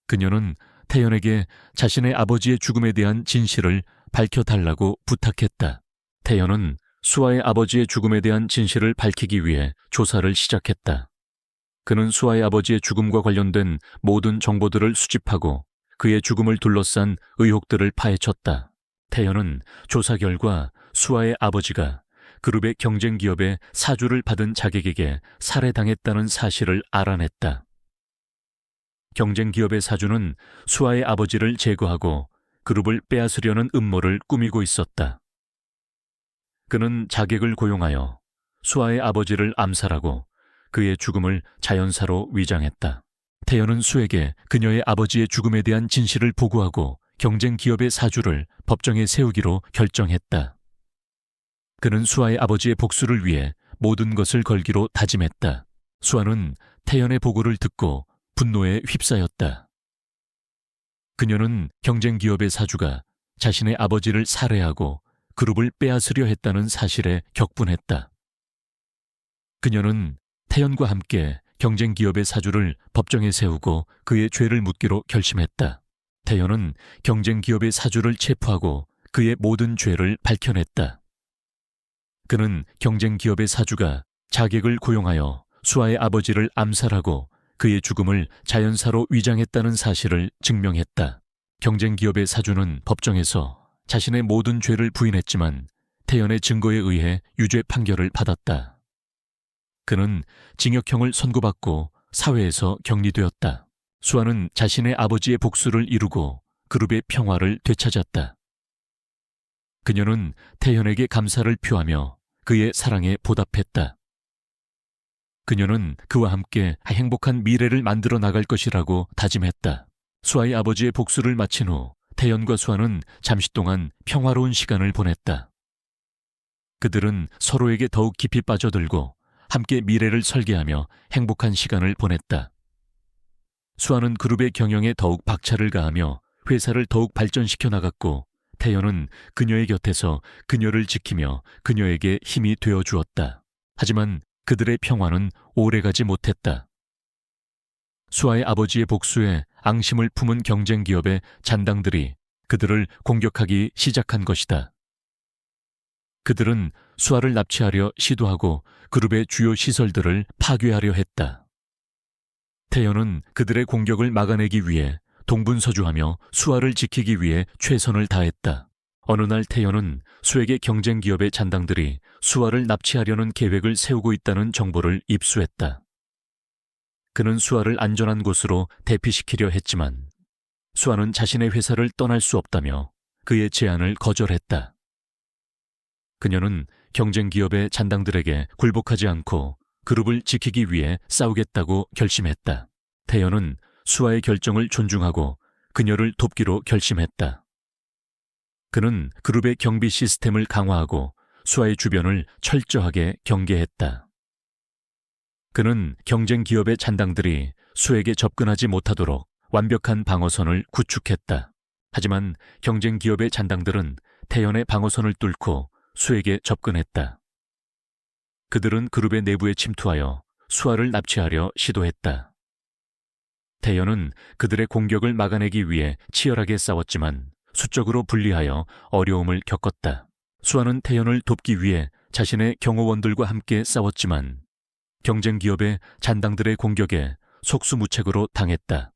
그녀는 태연에게 자신의 아버지의 죽음에 대한 진실을 밝혀달라고 부탁했다. 태연은 수아의 아버지의 죽음에 대한 진실을 밝히기 위해 조사를 시작했다. 그는 수아의 아버지의 죽음과 관련된 모든 정보들을 수집하고 그의 죽음을 둘러싼 의혹들을 파헤쳤다. 태연은 조사 결과 수아의 아버지가 그룹의 경쟁 기업의 사주를 받은 자객에게 살해당했다는 사실을 알아냈다. 경쟁 기업의 사주는 수아의 아버지를 제거하고 그룹을 빼앗으려는 음모를 꾸미고 있었다. 그는 자객을 고용하여 수아의 아버지를 암살하고 그의 죽음을 자연사로 위장했다. 태연은 수에게 그녀의 아버지의 죽음에 대한 진실을 보고하고 경쟁 기업의 사주를 법정에 세우기로 결정했다. 그는 수아의 아버지의 복수를 위해 모든 것을 걸기로 다짐했다. 수아는 태연의 보고를 듣고 분노에 휩싸였다. 그녀는 경쟁 기업의 사주가 자신의 아버지를 살해하고 그룹을 빼앗으려 했다는 사실에 격분했다. 그녀는 태연과 함께 경쟁 기업의 사주를 법정에 세우고 그의 죄를 묻기로 결심했다. 태연은 경쟁 기업의 사주를 체포하고 그의 모든 죄를 밝혀냈다. 그는 경쟁 기업의 사주가 자객을 고용하여 수아의 아버지를 암살하고 그의 죽음을 자연사로 위장했다는 사실을 증명했다. 경쟁 기업의 사주는 법정에서 자신의 모든 죄를 부인했지만 태연의 증거에 의해 유죄 판결을 받았다. 그는 징역형을 선고받고 사회에서 격리되었다. 수아는 자신의 아버지의 복수를 이루고 그룹의 평화를 되찾았다. 그녀는 태연에게 감사를 표하며 그의 사랑에 보답했다. 그녀는 그와 함께 행복한 미래를 만들어 나갈 것이라고 다짐했다. 수아의 아버지의 복수를 마친 후 태연과 수아는 잠시 동안 평화로운 시간을 보냈다. 그들은 서로에게 더욱 깊이 빠져들고 함께 미래를 설계하며 행복한 시간을 보냈다. 수아는 그룹의 경영에 더욱 박차를 가하며 회사를 더욱 발전시켜 나갔고 태연은 그녀의 곁에서 그녀를 지키며 그녀에게 힘이 되어 주었다. 하지만 그들의 평화는 오래가지 못했다. 수아의 아버지의 복수에 앙심을 품은 경쟁 기업의 잔당들이 그들을 공격하기 시작한 것이다. 그들은 수아를 납치하려 시도하고 그룹의 주요 시설들을 파괴하려 했다. 태연은 그들의 공격을 막아내기 위해 동분서주하며 수아를 지키기 위해 최선을 다했다. 어느 날 태연은 수에게 경쟁 기업의 잔당들이 수아를 납치하려는 계획을 세우고 있다는 정보를 입수했다. 그는 수아를 안전한 곳으로 대피시키려 했지만 수아는 자신의 회사를 떠날 수 없다며 그의 제안을 거절했다. 그녀는 경쟁 기업의 잔당들에게 굴복하지 않고 그룹을 지키기 위해 싸우겠다고 결심했다. 태연은 수아의 결정을 존중하고 그녀를 돕기로 결심했다. 그는 그룹의 경비 시스템을 강화하고 수아의 주변을 철저하게 경계했다. 그는 경쟁 기업의 잔당들이 수에게 접근하지 못하도록 완벽한 방어선을 구축했다. 하지만 경쟁 기업의 잔당들은 태연의 방어선을 뚫고 수에게 접근했다. 그들은 그룹의 내부에 침투하여 수아를 납치하려 시도했다. 태연은 그들의 공격을 막아내기 위해 치열하게 싸웠지만 수적으로 불리하여 어려움을 겪었다. 수아는 태연을 돕기 위해 자신의 경호원들과 함께 싸웠지만 경쟁 기업의 잔당들의 공격에 속수무책으로 당했다.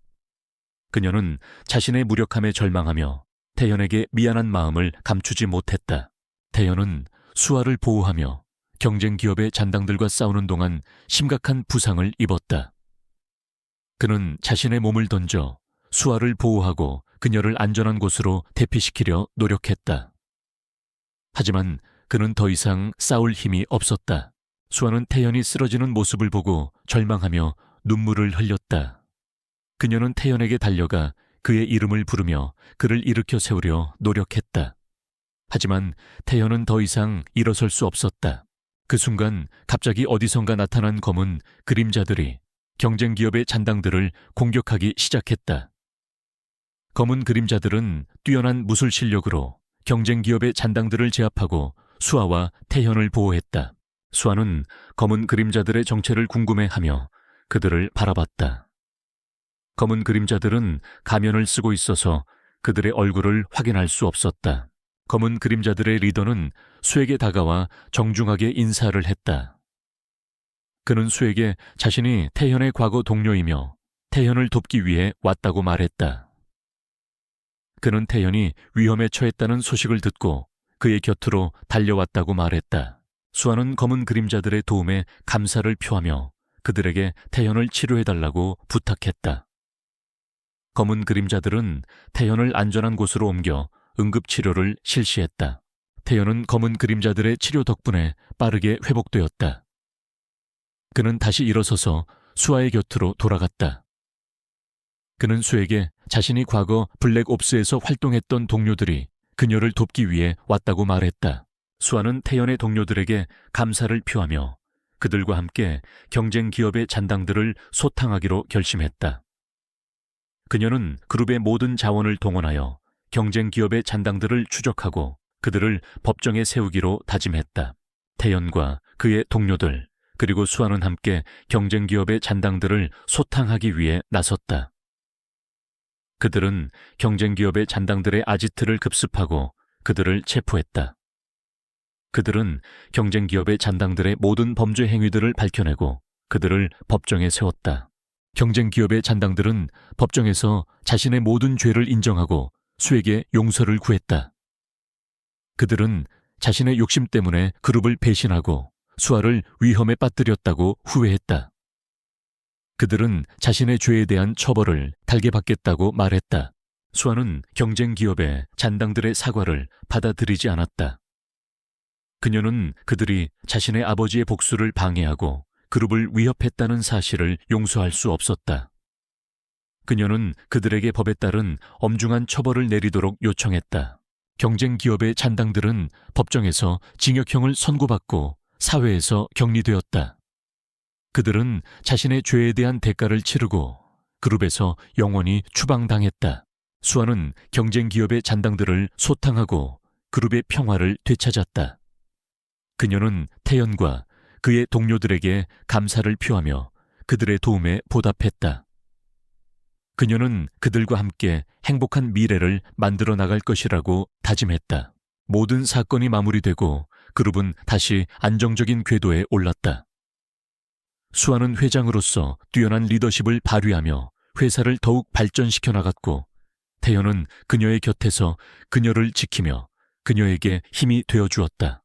그녀는 자신의 무력함에 절망하며 태연에게 미안한 마음을 감추지 못했다. 태연은 수아를 보호하며 경쟁 기업의 잔당들과 싸우는 동안 심각한 부상을 입었다. 그는 자신의 몸을 던져 수아를 보호하고 그녀를 안전한 곳으로 대피시키려 노력했다. 하지만 그는 더 이상 싸울 힘이 없었다. 수아는 태연이 쓰러지는 모습을 보고 절망하며 눈물을 흘렸다. 그녀는 태연에게 달려가 그의 이름을 부르며 그를 일으켜 세우려 노력했다. 하지만 태연은 더 이상 일어설 수 없었다. 그 순간 갑자기 어디선가 나타난 검은 그림자들이 경쟁 기업의 잔당들을 공격하기 시작했다. 검은 그림자들은 뛰어난 무술 실력으로 경쟁 기업의 잔당들을 제압하고 수아와 태연을 보호했다. 수아는 검은 그림자들의 정체를 궁금해하며 그들을 바라봤다. 검은 그림자들은 가면을 쓰고 있어서 그들의 얼굴을 확인할 수 없었다. 검은 그림자들의 리더는 수에게 다가와 정중하게 인사를 했다. 그는 수에게 자신이 태현의 과거 동료이며 태현을 돕기 위해 왔다고 말했다. 그는 태연이 위험에 처했다는 소식을 듣고 그의 곁으로 달려왔다고 말했다. 수아는 검은 그림자들의 도움에 감사를 표하며 그들에게 태연을 치료해달라고 부탁했다. 검은 그림자들은 태연을 안전한 곳으로 옮겨 응급치료를 실시했다. 태연은 검은 그림자들의 치료 덕분에 빠르게 회복되었다. 그는 다시 일어서서 수아의 곁으로 돌아갔다. 그는 수에게 자신이 과거 블랙옵스에서 활동했던 동료들이 그녀를 돕기 위해 왔다고 말했다. 수아는 태연의 동료들에게 감사를 표하며 그들과 함께 경쟁 기업의 잔당들을 소탕하기로 결심했다. 그녀는 그룹의 모든 자원을 동원하여 경쟁 기업의 잔당들을 추적하고 그들을 법정에 세우기로 다짐했다. 태연과 그의 동료들 그리고 수아는 함께 경쟁 기업의 잔당들을 소탕하기 위해 나섰다. 그들은 경쟁 기업의 잔당들의 아지트를 급습하고 그들을 체포했다. 그들은 경쟁 기업의 잔당들의 모든 범죄 행위들을 밝혀내고 그들을 법정에 세웠다. 경쟁 기업의 잔당들은 법정에서 자신의 모든 죄를 인정하고 수에게 용서를 구했다. 그들은 자신의 욕심 때문에 그룹을 배신하고 수아를 위험에 빠뜨렸다고 후회했다. 그들은 자신의 죄에 대한 처벌을 달게 받겠다고 말했다. 수아는 경쟁 기업의 잔당들의 사과를 받아들이지 않았다. 그녀는 그들이 자신의 아버지의 복수를 방해하고 그룹을 위협했다는 사실을 용서할 수 없었다. 그녀는 그들에게 법에 따른 엄중한 처벌을 내리도록 요청했다. 경쟁 기업의 잔당들은 법정에서 징역형을 선고받고 사회에서 격리되었다. 그들은 자신의 죄에 대한 대가를 치르고 그룹에서 영원히 추방당했다. 수아는 경쟁 기업의 잔당들을 소탕하고 그룹의 평화를 되찾았다. 그녀는 태연과 그의 동료들에게 감사를 표하며 그들의 도움에 보답했다. 그녀는 그들과 함께 행복한 미래를 만들어 나갈 것이라고 다짐했다. 모든 사건이 마무리되고 그룹은 다시 안정적인 궤도에 올랐다. 수아는 회장으로서 뛰어난 리더십을 발휘하며 회사를 더욱 발전시켜 나갔고 태연은 그녀의 곁에서 그녀를 지키며 그녀에게 힘이 되어주었다.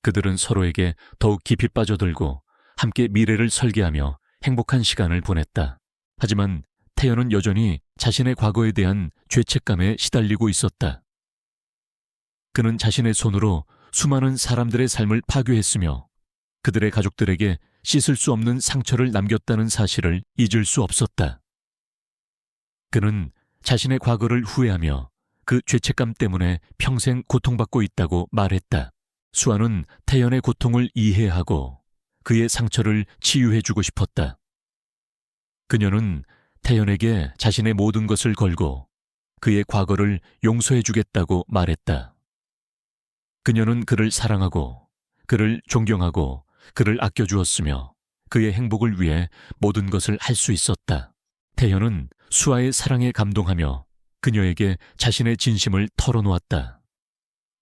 그들은 서로에게 더욱 깊이 빠져들고 함께 미래를 설계하며 행복한 시간을 보냈다. 하지만 태연은 여전히 자신의 과거에 대한 죄책감에 시달리고 있었다. 그는 자신의 손으로 수많은 사람들의 삶을 파괴했으며 그들의 가족들에게 씻을 수 없는 상처를 남겼다는 사실을 잊을 수 없었다. 그는 자신의 과거를 후회하며 그 죄책감 때문에 평생 고통받고 있다고 말했다. 수아는 태연의 고통을 이해하고 그의 상처를 치유해주고 싶었다. 그녀는 태연에게 자신의 모든 것을 걸고 그의 과거를 용서해주겠다고 말했다. 그녀는 그를 사랑하고 그를 존경하고 그를 아껴주었으며 그의 행복을 위해 모든 것을 할 수 있었다. 태연은 수아의 사랑에 감동하며 그녀에게 자신의 진심을 털어놓았다.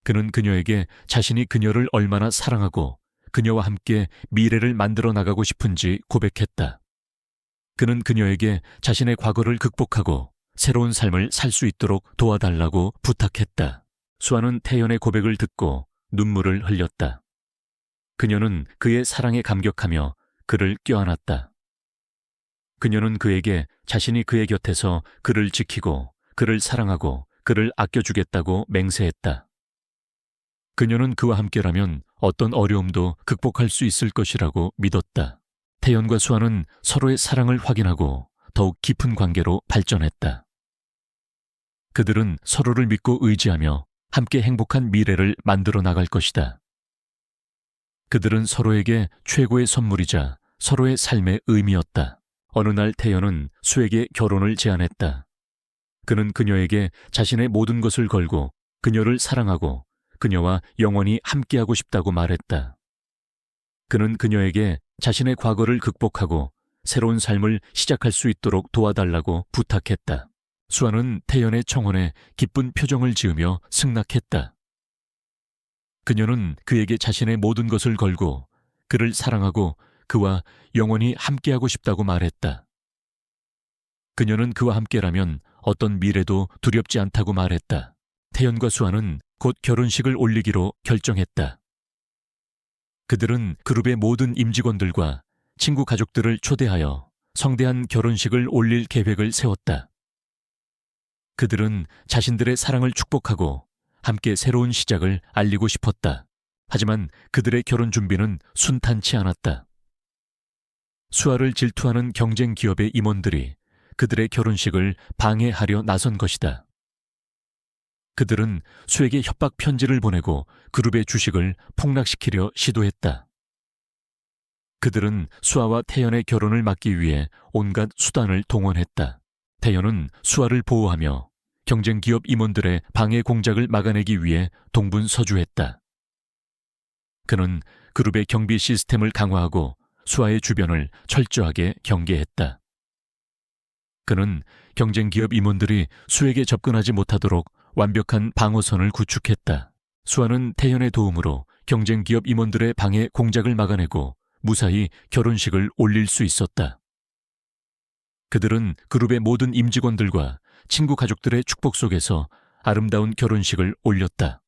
그는 그녀에게 자신이 그녀를 얼마나 사랑하고 그녀와 함께 미래를 만들어 나가고 싶은지 고백했다. 그는 그녀에게 자신의 과거를 극복하고 새로운 삶을 살 수 있도록 도와달라고 부탁했다. 수아는 태연의 고백을 듣고 눈물을 흘렸다. 그녀는 그의 사랑에 감격하며 그를 껴안았다. 그녀는 그에게 자신이 그의 곁에서 그를 지키고 그를 사랑하고 그를 아껴주겠다고 맹세했다. 그녀는 그와 함께라면 어떤 어려움도 극복할 수 있을 것이라고 믿었다. 태연과 수아는 서로의 사랑을 확인하고 더욱 깊은 관계로 발전했다. 그들은 서로를 믿고 의지하며 함께 행복한 미래를 만들어 나갈 것이다. 그들은 서로에게 최고의 선물이자 서로의 삶의 의미였다. 어느 날 태연은 수에게 결혼을 제안했다. 그는 그녀에게 자신의 모든 것을 걸고 그녀를 사랑하고 그녀와 영원히 함께하고 싶다고 말했다. 그는 그녀에게 자신의 과거를 극복하고 새로운 삶을 시작할 수 있도록 도와달라고 부탁했다. 수아는 태연의 청혼에 기쁜 표정을 지으며 승낙했다. 그녀는 그에게 자신의 모든 것을 걸고 그를 사랑하고 그와 영원히 함께하고 싶다고 말했다. 그녀는 그와 함께라면 어떤 미래도 두렵지 않다고 말했다. 태연과 수아는 곧 결혼식을 올리기로 결정했다. 그들은 그룹의 모든 임직원들과 친구 가족들을 초대하여 성대한 결혼식을 올릴 계획을 세웠다. 그들은 자신들의 사랑을 축복하고 함께 새로운 시작을 알리고 싶었다. 하지만 그들의 결혼 준비는 순탄치 않았다. 수아를 질투하는 경쟁 기업의 임원들이 그들의 결혼식을 방해하려 나선 것이다. 그들은 수에게 협박 편지를 보내고 그룹의 주식을 폭락시키려 시도했다. 그들은 수아와 태연의 결혼을 막기 위해 온갖 수단을 동원했다. 태연은 수아를 보호하며 경쟁 기업 임원들의 방해 공작을 막아내기 위해 동분서주했다. 그는 그룹의 경비 시스템을 강화하고 수아의 주변을 철저하게 경계했다. 그는 경쟁 기업 임원들이 수에게 접근하지 못하도록 완벽한 방어선을 구축했다. 수아는 태연의 도움으로 경쟁 기업 임원들의 방해 공작을 막아내고 무사히 결혼식을 올릴 수 있었다. 그들은 그룹의 모든 임직원들과 친구 가족들의 축복 속에서 아름다운 결혼식을 올렸다.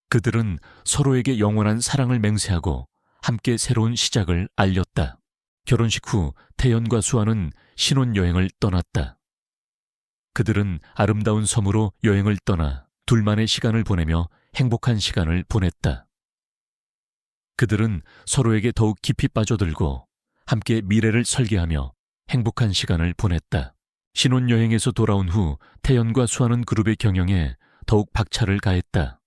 그들은 서로에게 영원한 사랑을 맹세하고 함께 새로운 시작을 알렸다. 결혼식 후 태연과 수아는 신혼여행을 떠났다. 그들은 아름다운 섬으로 여행을 떠나 둘만의 시간을 보내며 행복한 시간을 보냈다. 그들은 서로에게 더욱 깊이 빠져들고 함께 미래를 설계하며 행복한 시간을 보냈다. 신혼여행에서 돌아온 후 태연과 수아는 그룹의 경영에 더욱 박차를 가했다.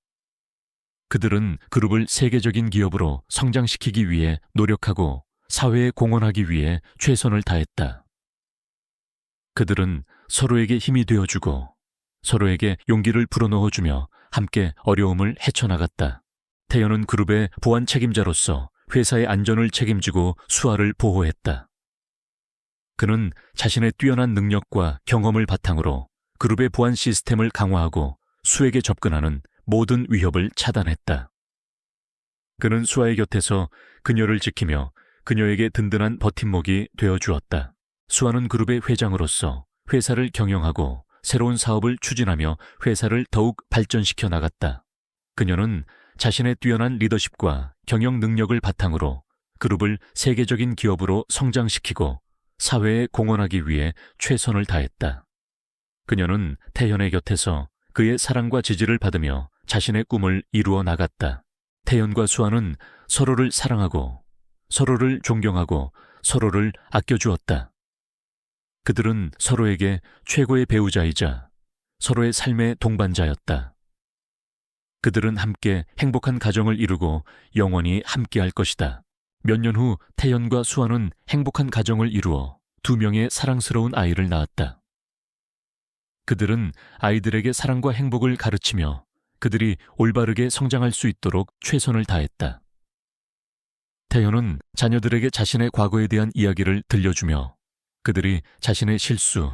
그들은 그룹을 세계적인 기업으로 성장시키기 위해 노력하고 사회에 공헌하기 위해 최선을 다했다. 그들은 서로에게 힘이 되어주고 서로에게 용기를 불어넣어주며 함께 어려움을 헤쳐나갔다. 태연은 그룹의 보안 책임자로서 회사의 안전을 책임지고 수아를 보호했다. 그는 자신의 뛰어난 능력과 경험을 바탕으로 그룹의 보안 시스템을 강화하고 수에게 접근하는 모든 위협을 차단했다. 그는 수아의 곁에서 그녀를 지키며 그녀에게 든든한 버팀목이 되어주었다. 수아는 그룹의 회장으로서 회사를 경영하고 새로운 사업을 추진하며 회사를 더욱 발전시켜 나갔다. 그녀는 자신의 뛰어난 리더십과 경영 능력을 바탕으로 그룹을 세계적인 기업으로 성장시키고 사회에 공헌하기 위해 최선을 다했다. 그녀는 태연의 곁에서 그의 사랑과 지지를 받으며 자신의 꿈을 이루어 나갔다. 태연과 수아는 서로를 사랑하고 서로를 존경하고 서로를 아껴주었다. 그들은 서로에게 최고의 배우자이자 서로의 삶의 동반자였다. 그들은 함께 행복한 가정을 이루고 영원히 함께할 것이다. 몇 년 후 태연과 수아는 행복한 가정을 이루어 2명의 사랑스러운 아이를 낳았다. 그들은 아이들에게 사랑과 행복을 가르치며 그들이 올바르게 성장할 수 있도록 최선을 다했다. 태연은 자녀들에게 자신의 과거에 대한 이야기를 들려주며 그들이 자신의 실수,